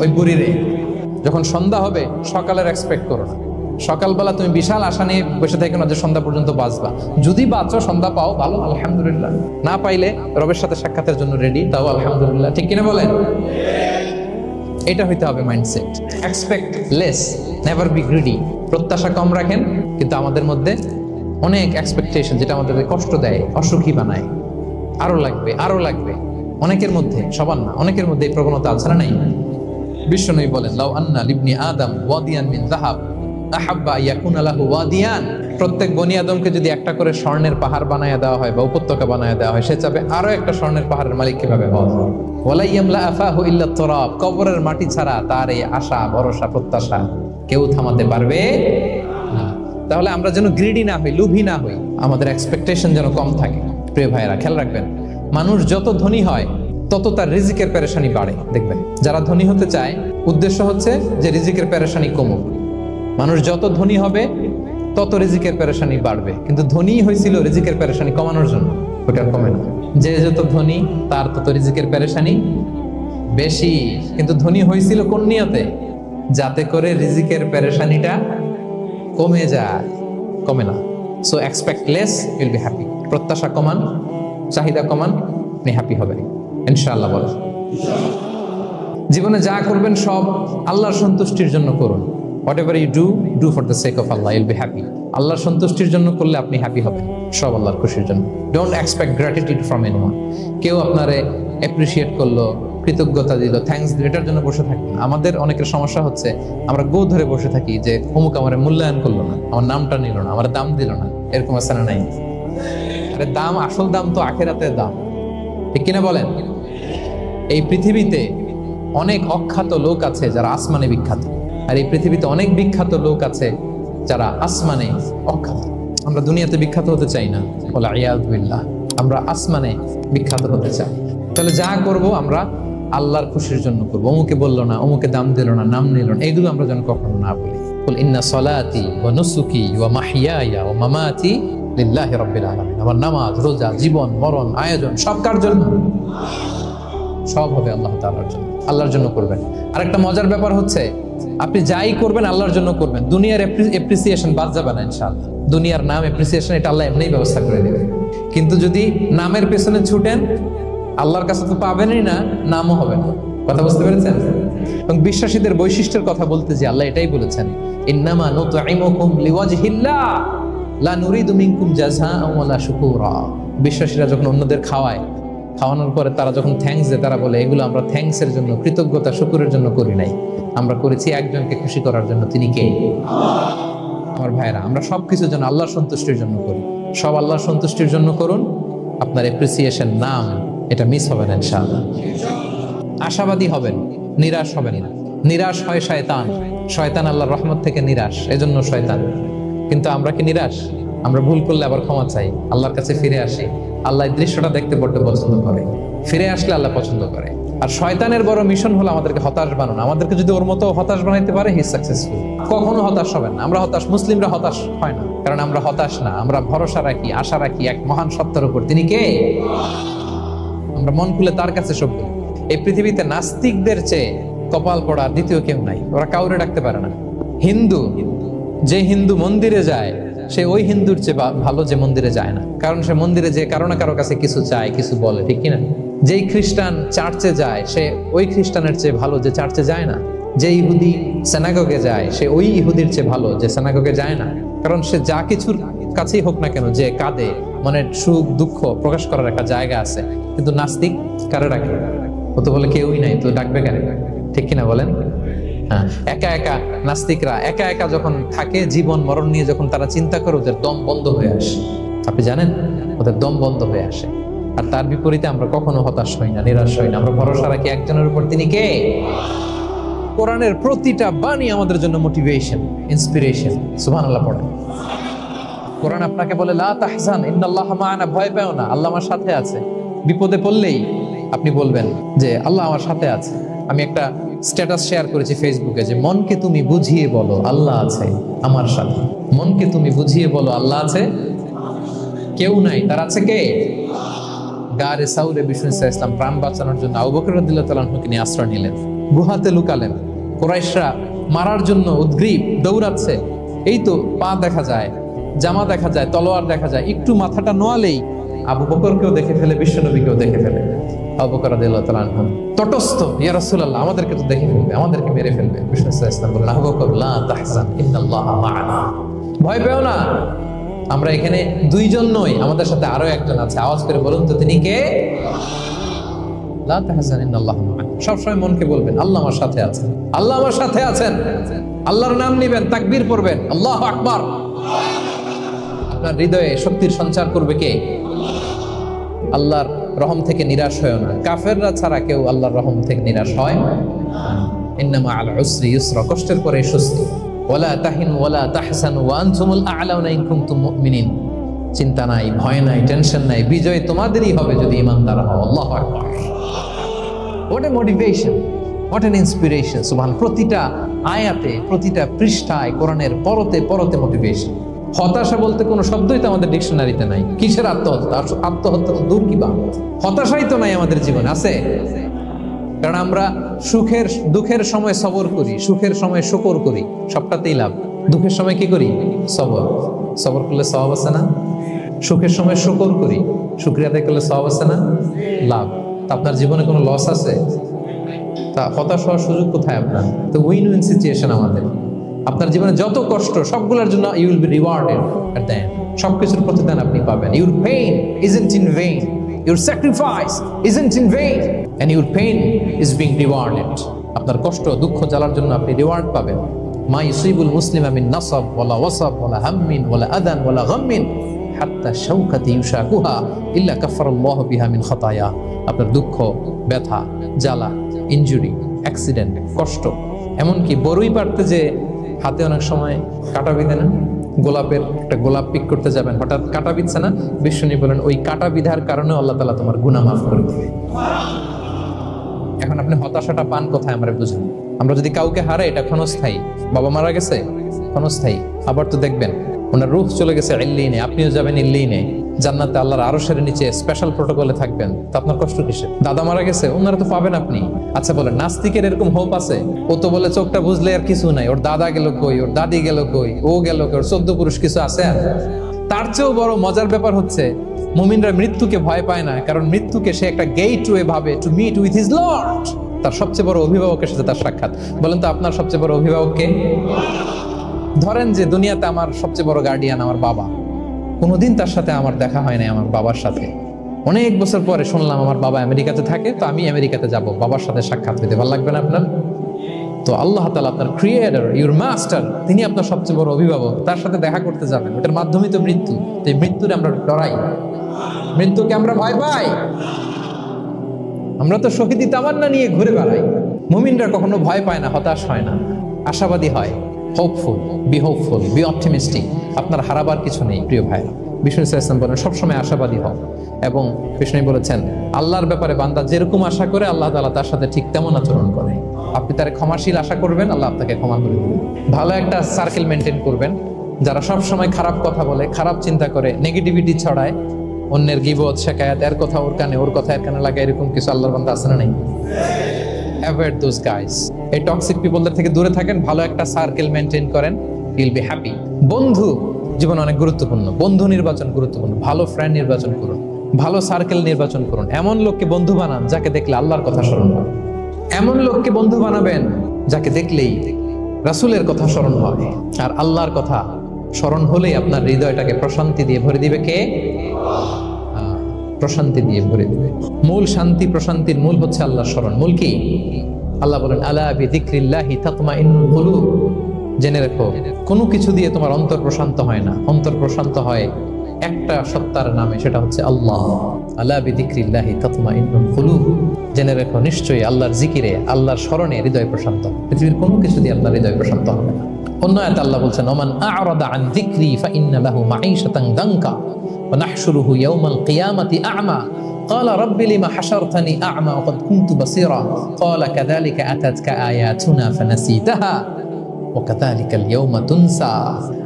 Speaker 1: ওই বুড়িরে, যখন সন্ধ্যা হবে সকালের এক্সপেক্ট করো না, সকালবেলা তুমি বিশাল আশা নিয়ে বসে থাকো না যে সন্ধ্যা পর্যন্ত বাঁচবা। যদি বাঁচো, সন্ধ্যা পাও, ভালো, আলহামদুলিল্লাহ। না পাইলে রবের সাথে সাক্ষাতের জন্য রেডি, তাও আলহামদুলিল্লাহ, ঠিক কিনা বলেন? এটা হইতে হবে mindset. Expect less, never be greedy. প্রত্যাশা কম রাখেন, কিন্তু আমাদের মধ্যে অনেক এক্সপেকটেশন, যেটা আমাদের কষ্ট দেয়, অসুখী বানায়। আরো লাগবে, আরো লাগবে। অনেকের মধ্যে, সবার না, অনেকের মধ্যে এই প্রবণতা আছে না? নাই? বিশ্বনবী বলেন, লাউ আন্না লিবনি আদম ওয়াদিয়ান মিন যাহাব আহাব্বা ইয়াকুনা লাহু ওয়াদিয়ান, প্রত্যেক বনি আদমকে যদি একটা করে স্বর্ণের পাহাড় বানায় দেওয়া হয় বা উপত্যকা বানায় দেওয়া হয়, সে চাবে আরো একটা স্বর্ণের পাহাড়ের মালিক কিভাবে হওয়া যায়। ওয়ালা ইয়ামলা আফাহু ইল্লা তুরাব, কবরের মাটি ছাড়া তার এই আশা, ভরসা, প্রত্যাশা কেউ থামাতে পারবে না। তাহলে আমরা যেন গ্রিডি না হই, লোভী না হই, আমাদের এক্সপেকটেশন যেন কম থাকে। প্রিয় ভাইয়েরা খেয়াল রাখবেন, মানুষ যত ধনী হয় তত তার রিজিকের পেরেশানি বাড়ে। দেখবেন যারা ধনী হতে চায় উদ্দেশ্য হচ্ছে যে রিজিকের পেরেশানি কমুক। মানুষ যত ধনী হবে তত রিজিকের পেরেশানি বাড়বে, কিন্তু ধনী হয়েছিল রিজিকের পেরেশানি কমানোর জন্য, ওটা কমে না। যে যত ধনী তার তত রিজিকের পেরেশানি বেশি, কিন্তু ধনী হয়েছিল কোন নিয়তে? যাতে করে রিজিকের পেরেশানিটা কমে যায়, কমে না। So expect less, will be happy. প্রত্যাশা কমান, চাহিদা কমান, আপনি হ্যাপি হবেন ইনশাআল্লাহ। বলেন জীবনে যা করবেন সব আল্লাহর সন্তুষ্টির জন্য করুন। Whatever you do for the sake of Allah, you'll be happy. আল্লাহর সন্তুষ্টির জন্য করলে আপনি হ্যাপি হবেন, সব আল্লাহর খুশির জন্য। Don't expect gratitude from anyone. কেউ আপনারে অ্যাপ্রিশিয়েট করলো, কৃতজ্ঞতা দিল, থ্যাঙ্কস দিল, এটার জন্য বসে থাকবেন। আমাদের অনেকের সমস্যা হচ্ছে আমরা গো ধরে বসে থাকি যে অমুক আমার মূল্যায়ন করলো না, আমার নামটা নিল না, আমার দাম দিল না। এরকম আছে না নাই? আরে দাম, আসল দাম তো আখিরাতের দাম, ঠিক কিনা বলেন? এই পৃথিবীতে অনেক অখ্যাত লোক আছে যারা আসমানে বিখ্যাত, আর এই পৃথিবীতে অনেক বিখ্যাত লোক আছে যারা আসমানে অখ্যাত। আমরা দুনিয়াতে বিখ্যাত হতে চাই না, বলে আয়াযুবিল্লাহ, আমরা আসমানে বিখ্যাত হতে চাই। তাহলে যা করব আমরা আল্লাহর খুশির জন্য করবো। অমুকে বললো না, অমুকে দাম দিল না, নাম নিল না, এগুলো আমরা যেন কখনো না বলি। কুল ইন্না সলাতি ওয়া নুসুকি ওয়া মাহইয়ায়া ওয়া মামাতি লিল্লাহি রাব্বিল আলামিন। আমার নামাজ, রোজা, জীবন, মরণ, আয়োজন সব কার জন্য? সব হবে আল্লাহ তাআলার জন্য, আল্লাহর জন্য করবেন। আরেকটা মজার ব্যাপার হচ্ছে আপনি যাই করবেন আল্লাহর জন্য করবেন। দুনিয়ার এপ্রিসিয়েশন বাদ যাবে না ইনশাআল্লাহ। দুনিয়ার নাম এপ্রিসিয়েশন এটা আল্লাহ এমনিই ব্যবস্থা করে দেবে, কিন্তু যদি নামের পেছনে ছুটেন আল্লাহর কাছে তো পাবেনই না, নামও হবে না। কথা বুঝতে পেরেছেন? এবং বিশ্বাসীদের বৈশিষ্ট্যের কথা বলতে যে আল্লাহ এটাই বলেছেন, ইন্নামা নুতঈমুকুম লিওয়াজহিল্লাহ লা নুরিদু মিনকুম জাযাআন ওয়ালা শুকুরা। বিশ্বাসীরা যখন অন্যদের খাওয়ানোর পরে তারা যখন থ্যাঙ্কস দেয়, তারা বলে এগুলো আমরা থ্যাঙ্কসের জন্য, কৃতজ্ঞতা, শুকরের জন্য করি নাই, আমরা করেছি একজনকে খুশি করার জন্য। তিনি কে? আমার ভাইরা, আমরা সবকিছু যেন আল্লাহর সন্তুষ্টির জন্য করি। সব আল্লাহর সন্তুষ্টির জন্য করুন, আপনার এপ্রিসিয়েশন, নাম, এটা মিস হবে না ইনশাআল্লাহ। আশাবাদী হবেন, নিরাশ হবেন না। নিরাশ হয় শয়তান, শয়তান আল্লাহর রহমত থেকে নিরাশ, এজন্য শয়তান। কিন্তু আমরা কি নিরাশ? আমরা ভুল করলে আবার ক্ষমা চাই, আল্লাহর কাছে ফিরে আসি। আল্লাহ এই দৃশ্যটা দেখতে বড্ড পছন্দ করে, ফিরে আসলে আল্লাহ পছন্দ করে। আর শয়তানের বড় মিশন হলো আমাদেরকে হতাশ বানানো। আমাদেরকে যদি ওর মতো হতাশ বানাইতে পারে, হি সাকসেসফুল। কখনো হতাশ হবেন না। আমরা হতাশ, মুসলিমরা হতাশ হয় না, কারণ আমরা হতাশ না, আমরা ভরসা রাখি, আশা রাখি এক মহান সত্তার উপর। তিনি কে? আমরা মন খুলে তার কাছে সব বলি। এই পৃথিবীতে নাস্তিকদের চেয়ে কপাল পড়ার দ্বিতীয় কেউ নাই, ওরা কাউরে ডাকতে পারে না। হিন্দু, যে হিন্দু মন্দিরে যায় সে ওই হিন্দুর চেয়ে ভালো যে মন্দিরে যায় না, কারণ সে মন্দিরে যে কারো না কারো কাছে কিছু চায়, কিছু বলে, ঠিক কিনা? যেই খ্রিস্টান চার্চে যায় সে ওই খ্রিস্টানের চেয়ে ভালো যে চার্চে যায় না। যে ইহুদি সিনাগগে যায় সে ওই ইহুদির চেয়ে ভালো যে সিনাগগে যায় না, কারণ সে যা কিছুর কাছেই হোক না কেন, যে কাঁদে, মানে সুখ দুঃখ প্রকাশ করার একটা জায়গা আছে। কিন্তু নাস্তিক কারে ডাকে? ও তো বলে কেউই নাই, তো ডাকবে কেন? ঠিক কিনা বলেন? হ্যাঁ, একা একা নাস্তিকরা একা একা যখন থাকে, জীবন মরণ নিয়ে যখন তারা চিন্তা করে, ওদের দম বন্ধ হয়ে আসে। আপনি জানেন, ওদের দম বন্ধ হয়ে আসে। আর তার বিপরীতে আমরা কখনো হতাশ হই না, নিরাশ হই না। আমরা ভরসা রাখি একজনের উপর, তিনি কে? কোরআনের প্রতিটা বাণী আমাদের জন্য মোটিভেশন, ইন্সপিরেশন। সুবহানাল্লাহ পড়েন। কোরআন আপনাকে বলে লা তাহজান ইন্নাল্লাহা মা'ানা, ভয় পেও না, আল্লাহ আমার সাথে আছে। বিপদে পড়লেই আপনি বলবেন যে আল্লাহ আমার সাথে আছে। আমি একটা স্ট্যাটাস শেয়ার করেছি ফেসবুকে যে মনকে তুমি বুঝিয়ে বলো আল্লাহ আছে আমার সাথে। মনকে তুমি বুঝিয়ে বলো আল্লাহ আছে, কেউ নাই, তার আছে কে? গারে সাউরে বিষ্ণু ইসলাম প্রাণ বাঁচানোর জন্য আবু বকর রাদিয়াল্লাহু তাআলা আনহুকে নিয়ে আশ্রয় নিলেন, গুহাতে লুকালেন। কুরাইশরা মারার জন্য উদ্গ্রীব, দৌড়াচ্ছে। এই তো পা দেখা যায়, জামা দেখা যায়, তলোয়ার দেখা যায়, একটু মাথাটা নোয়ালেই আবু বকরকেও দেখে ফেলে, বিশ্বনবীকেও দেখে ফেলে। আবু বকর রাদিয়াল্লাহু তাআলা আনহু তটস্থ, ইয়া রাসূলুল্লাহ আমাদেরকে তো দেখে ফেলবে, আমাদেরকে মেরে ফেলবে। বিষ্ণু ইসলাম বললেন আবু বকর লা তাহজান ইন্নাল্লাহা মা'ানা, ভয় পেও না, আমরা এখানে দুইজন নই, আমাদের সাথে আরো একজন আছে। আওয়াজ করে বলুন তো তিনি কে? লা তাহজান ইন্নাল্লাহা মা'ানা। সবসময় মনকে বলবেন আল্লাহ আমার সাথে আছেন, আল্লাহ আমার সাথে আছেন। আল্লাহর নাম নিবেন, তাকবীর পড়বেন, আল্লাহু আকবার। আপনার হৃদয়ে শক্তির সঞ্চার করবে কে? আল্লাহর রহম থেকে নিরাশ হয় না। কাফেররা ছাড়া কেউ আল্লাহর রহম থেকে নিরাশ হয় না। ইন্নামা আল উসরি ইউসরা, কষ্টের পরে স্বস্তি। ওয়ালা তাহিনু ওয়ালা তাহসানু ওয়া আনতুমুল আ'লাউনা ইন কুনতুম মুমিনিন। চিন্তা নাই, ভয় নাই, টেনশন নাই, বিজয় তোমাদেরই হবে যদি ঈমানদার হও। আল্লাহু আকবার। What a motivation, what an inspiration. সুবহান। প্রতিটা আয়াতে, প্রতিটা পৃষ্ঠায় কোরআনের পরতে পরতে মোটিভেশন। হতাশা বলতে কোনো শব্দই তো আমাদের ডিকশনারিতে নাই। কিসের আত্মহত্যা? আত্মহত্যা তো দূর, কি বা হতাশাই তো নাই আমাদের জীবনে, আছে? কারণ আমরা দুঃখের সময় সবর করি, সুখের সময় শুকর করি, সবটাতেই লাভ। দুঃখের সময় কি করি? সবর করলে সওয়াব আছে না? সুখের সময় শুকর করি, শুকরিয়া আদায় করলে সওয়াব আছে না? লাভ। তা আপনার জীবনে কোনো লস আছে? তা হতাশ হওয়ার সুযোগ কোথায় আপনার? তো উইন উইন সিচুয়েশন আমাদের। আপনার জীবনে যত কষ্ট, সবগুলোর জন্য you will be rewarded at the end. সবকিছুর প্রতিদান আপনি পাবেন। Your pain isn't in vain, your sacrifice isn't in vain, and your pain is being rewarded. আপনার কষ্ট, দুঃখ জ্বালার জন্য আপনি রিওয়ার্ড পাবেন। মা ইউসিবুল মুসলিমা মিন নাসাব ওয়ালা ওয়াসাব ওয়ালা হাম্মিন ওয়ালা আদান ওয়ালা গাম্মিন হাত্তা শাওকাতি ইউশাকুহা ইল্লা কাফারাল্লাহু বিহা মিন খাতায়া। আপনার দুঃখ, ব্যথা, জ্বালা, ইনজুরি, অ্যাক্সিডেন্ট, কষ্ট, এমনকি বড়ই পারতে যে হাতে অনেক সময় কাটা বিধে না, গোলাপের একটা গোলাপ পিক করতে যাবেন, হঠাৎ কাটা বিধছে না, বিষ্ণু বলেন ওই কাটা বিধার কারণে আল্লাহ তাআলা তোমার গুনাহ মাফ করে দিবে। এখন আপনি হতাশাটা পান কোথায় আমরা বুঝুন। আমরা যদি কাউকে হারাই, এটা ক্ষণস্থায়ী। বাবা মারা গেছে, ক্ষণস্থায়ী। আবার তো দেখবেন ওনার রূহ চলে গেছে ইল্লিনে, আপনিও যাবেন ইল্লিনে, জান্নাতে আল্লাহর আরশের নিচে স্পেশাল প্রটোকলে থাকবেন। তো আপনার কষ্ট কিসে? দাদা মারা গেছে, ওনারা তো পাবেন আপনি। আচ্ছা বলেন, নাস্তিকের এরকম হোপ আছে? ও তো বলে চোখটা বুঝলে আর কিছু নাই, ওর দাদা গেল কই, ওর দাদি গেল কই, ও গেল কই, ওর 14 পুরুষ কিছু আছে? আর তার চেয়েও বড় মজার ব্যাপার হচ্ছে মুমিনরা মৃত্যুকে ভয় পায় না, কারণ মৃত্যুকে সে একটা গেটওয়ে ভাবে to meet with his lord. তার সবচেয়ে বড় অভিভাবকের সাথে তার সাক্ষাৎ। বলেন তো আপনার সবচেয়ে বড় অভিভাবক কে? ধরেন যে দুনিয়াতে আমার সবচেয়ে বড় গার্ডিয়ান আমার বাবা, কোনোদিন তার সাথে আমার দেখা হয় নাই। আমার বাবার সাথে অনেক বছর পরে শুনলাম আমার বাবা আমেরিকাতে থাকে, তো আমি আমেরিকাতে যাব বাবার সাথে সাক্ষাৎ হইতে। ভালো লাগবে না আপনার? তো আল্লাহ তাআলা আপনার ক্রিয়েটর, ইউর মাস্টার, তিনি আপনার সবচেয়ে বড় অভিভাবক, তার সাথে দেখা করতে যাবেন। ওটার মাধ্যমেই তো মৃত্যু। তো এই মৃত্যুরে আমরা ডরাই, মৃত্যুকে আমরা ভয় পাই। আমরা তো শহীদি তামান্না নিয়ে ঘুরে বেড়াই। মুমিনরা কখনো ভয় পায় না, হতাশ হয় না, আশাবাদী হয়। Hopeful, B hopeful, B optimistic. আপনার হারাবার কিছু নেই প্রিয় ভাই। বিষ্ণু ইসলাম বলেন সবসময় আশাবাদী হও। এবং বিষ্ণু বলেছেন আল্লাহর ব্যাপারে বান্দা যেরকম আশা করে আল্লাহ তাআলা তার সাথে ঠিক তেমন আচরণ করে। আপনি তার ক্ষমাশীল আশা করবেন, আল্লাহ আপনাকে ক্ষমা করে দেবেন। ভালো একটা সার্কেল মেনটেন করবেন, যারা সব সময় খারাপ কথা বলে, খারাপ চিন্তা করে, নেগেটিভিটি ছড়ায়, অন্যের গীবত, শিকায়াত, এর কথা ওর কানে, ওর কথা এর কানে লাগে, এরকম কিছু আল্লাহর বান্দা আছে না? নাই? Avoid those guys. এই টক্সিক পিপলদের থেকে দূরে থাকেন, ভালো একটা সার্কেল মেনটেন করেন, ইউল বি হ্যাপি। বন্ধু জীবন অনেক গুরুত্বপূর্ণ, বন্ধু নির্বাচন গুরুত্বপূর্ণ। ভালো ফ্রেন্ড নির্বাচন করুন, ভালো সার্কেল নির্বাচন করুন। এমন লোককে বন্ধু বানান যাকে দেখলে আল্লাহর কথা স্মরণ হয়। এমন লোককে বন্ধু বানাবেন যাকে দেখলেই রাসূলের কথা স্মরণ হয়। আর আল্লাহর কথা স্মরণ হলেই আপনার হৃদয়টাকে প্রশান্তি দিয়ে ভরে দিবে কে? প্রশান্তি দিয়ে ভরে দিবে। মূল শান্তি, প্রশান্তির মূল হচ্ছে আল্লাহর স্মরণ। মূল কি? আল্লাহ বলেন আলা বিযিকরিল্লাহি তাতমাইন্নুল কুলুব। জেনে রাখো, কোনো কিছু দিয়ে তোমার অন্তর প্রশান্ত হয় না। অন্তর প্রশান্ত হয় একটা সত্তার নামে, সেটা হচ্ছে আল্লাহ। আলা বিযিকরিল্লাহি তাতমাইন্নুল কুলুব। জেনে রাখো, নিশ্চয়ই আল্লাহর জিকিরে, আল্লাহর স্মরণে হৃদয় প্রশান্ত। পৃথিবীর কোনো কিছু দিয়ে আপনার হৃদয় প্রশান্ত হবে না। অন্য আয়াতে আল্লাহ বলছেন ওমান আ'রাদা আন যিকরি ফাইন্না লাহু মাঈশাতান দানকা ওয়া নাহশুরুহু ইয়াওমাল কিয়ামাতি আ'মা قال رب لما حشرتني أعمى وقد كنت بصيرا قال كذلك أتتك آياتنا فنسيتها وكذلك اليوم تنسى।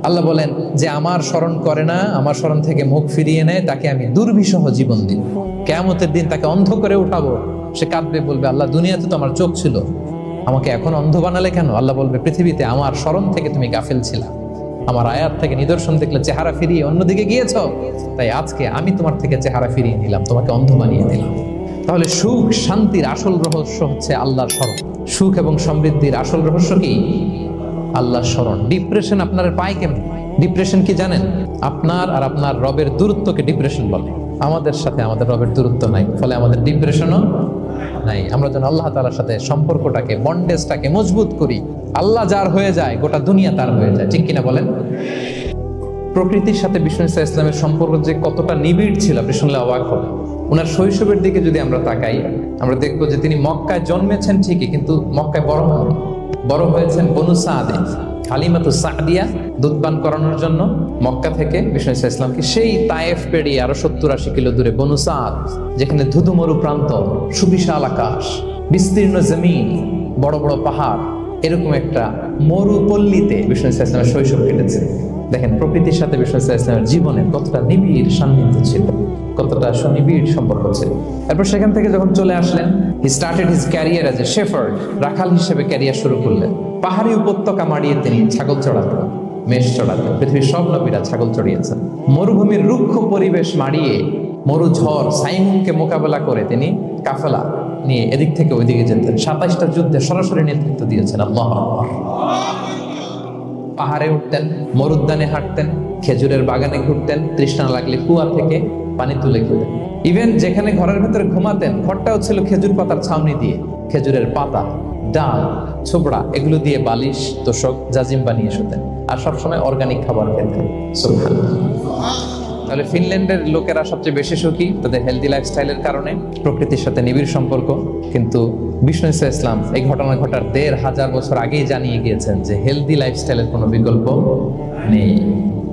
Speaker 1: আল্লাহ বলেন যে আমার স্মরণ করে না, আমার স্মরণ থেকে মুখ ফিরিয়ে নেয়, তাকে আমি দুর্বিষহ জীবন দিব। কিয়ামতের দিন তাকে অন্ধ করে উঠাবো। সে কাঁদবে, বলবে আল্লাহ দুনিয়াতে তো আমার চোখ ছিল, আমাকে এখন অন্ধ বানালে কেন? আল্লাহ বলবে পৃথিবীতে আমার স্মরণ থেকে তুমি গাফিল ছিলা, আমার আয়াত থেকে নিদর্শন দেখলে চেহারা ফিরিয়ে অন্যদিকে গিয়েছ, তাই আজকে আমি তোমার থেকে চেহারা ফিরিয়ে নিলাম, তোমাকে অন্ধ বানিয়ে দিলাম। তাহলে সুখ শান্তির আসল রহস্য হচ্ছে আল্লাহর স্মরণ। সুখ এবং সমৃদ্ধির আসল রহস্য কি? আল্লাহর স্মরণ। ডিপ্রেশন আপনার পায় কেমন? ডিপ্রেশন কি জানেন? আপনার আর আপনার রবের দূরত্বকে ডিপ্রেশন বলে। আমাদের সাথে আমাদের রবের দূরত্ব নাই, ফলে আমাদের ডিপ্রেশনও নাই। আমরা যেন আল্লাহ তাআলার সাথে সম্পর্কটাকে, বন্ডেজটাকে মজবুত করি। আল্লাহ যার হয়ে যায়, গোটা দুনিয়া তার হয়ে যায়। ঠিক কিনা বলেন? প্রকৃতির সাথে বিষ্ণু ইসলামের সম্পর্ক যে কতটা নিবিড় ছিল আপনি শুনলে অবাক হবেন। ওনার শৈশবের দিকে যদি আমরা তাকাই, আমরা দেখবো যে তিনি মক্কায় জন্মেছেন ঠিকই, কিন্তু মক্কায় বড় হননি। বড় হয়েছেন বনু সাদে। হালিমাতু সাদিয়া দুধ পান করানোর জন্য মক্কা থেকে বিষ্ণু ইসলামকে সেই তায়েফ পেরিয়ে আরো 70-80 কিলো দূরে বনু সাদ, যেখানে ধুধু মরু প্রান্ত, সুবিশাল আকাশ, বিস্তীর্ণ জমিন, বড় বড় পাহাড়, এরকম একটা মরুপল্লীতে বিষ্ণু ইসলামের শৈশব কেটেছে। দেখেন প্রকৃতির সাথে বিষ্ণু ইসলামের জীবনে কতটা নিবিড় সান্নিধ্য ছিল, কতটা সুনিবিড় সম্পর্ক ছিল। এরপর সেখান থেকে যখন চলে আসলেন, he started his career as a shepherd, রাখাল হিসেবে ক্যারিয়ার শুরু করলেন। পাহাড়ি উপত্যকা মাড়িয়ে তিনি ছাগল চড়াতেন, মেষ চড়াতেন। পৃথিবীর সব নবীরা ছাগল চড়িয়েছেন। মরুভূমির রুক্ষ পরিবেশ মাড়িয়ে মরু ঝড় সাইমুনকে মোকাবেলা করে তিনি কাফেলা নিয়ে এদিক থেকে ওইদিকে যেতেন। 27টা যুদ্ধে সরাসরি নেতৃত্ব দিয়েছেন। আল্লাহু আকবার। পাহাড়ে উঠতেন, মরুদ্যানে হাঁটতেন, খেজুরের বাগানে ঘুরতেন, তৃষ্ণা লাগলে কুয়া থেকে পানি তুলে খেতেন। ইভেন যেখানে ঘরের ভেতরে ঘুমাতেন, ঘরটাও ছিল খেজুর পাতার ছাউনি দিয়ে। খেজুরের পাতা, ডাল, ছোবড়া এগুলো দিয়ে বালিশ, তোষক, জাজিম বানিয়ে শুতেন। আর সবসময় অর্গানিক খাবার খেতেন। সুবহানাল্লাহ। তাহলে ফিনল্যান্ডের লোকেরা সবচেয়ে বেশি সুখী তাদের হেলদি লাইফস্টাইলের কারণে, প্রকৃতির সাথে নিবিড় সম্পর্ক। কিন্তু বিষ্ণু ইসলাম এই ঘটনা ঘটার 1500 বছর আগেই জানিয়ে গিয়েছেন যে হেলদি লাইফস্টাইলের কোনো বিকল্প নেই।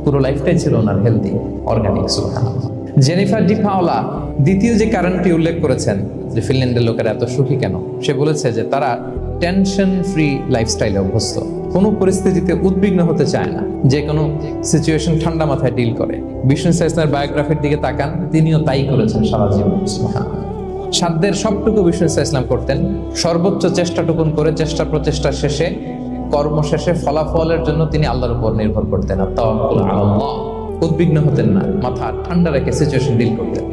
Speaker 1: পুরো লাইফটাই ছিল ওনার হেলদি, অর্গানিক। সুবহানাল্লাহ। জেনিফার ডি পাওলা দ্বিতীয় যে কারণটি উল্লেখ করেছেন যে ফিনল্যান্ডের লোকেরা এত সুখী কেন, সে বলেছে যে তারা টেনশন ফ্রি লাইফস্টাইলে অভ্যস্ত, কোনো পরিস্থিতিতে উদ্বিগ্ন হতে চায় না, যে কোনো সিচুয়েশন ঠান্ডা মাথায় ডিল করে। বিষ্ণু ইসলামের বায়োগ্রাফির দিকে তাকান, তিনিও তাই করেছেন সারা জীবন। সাধ্যের সবটুকু বিষ্ণু ইসলাম করতেন, সর্বোচ্চ চেষ্টাটুকুন করে চেষ্টা প্রচেষ্টা শেষে, কর্ম শেষে ফলাফলের জন্য তিনি আল্লাহর উপর নির্ভর করতেন। আর তাওয়াক্কুল আলাল্লাহ, উদ্বিগ্ন হতেন না, মাথা ঠান্ডা রেখে সিচুয়েশন ডিল করতেন।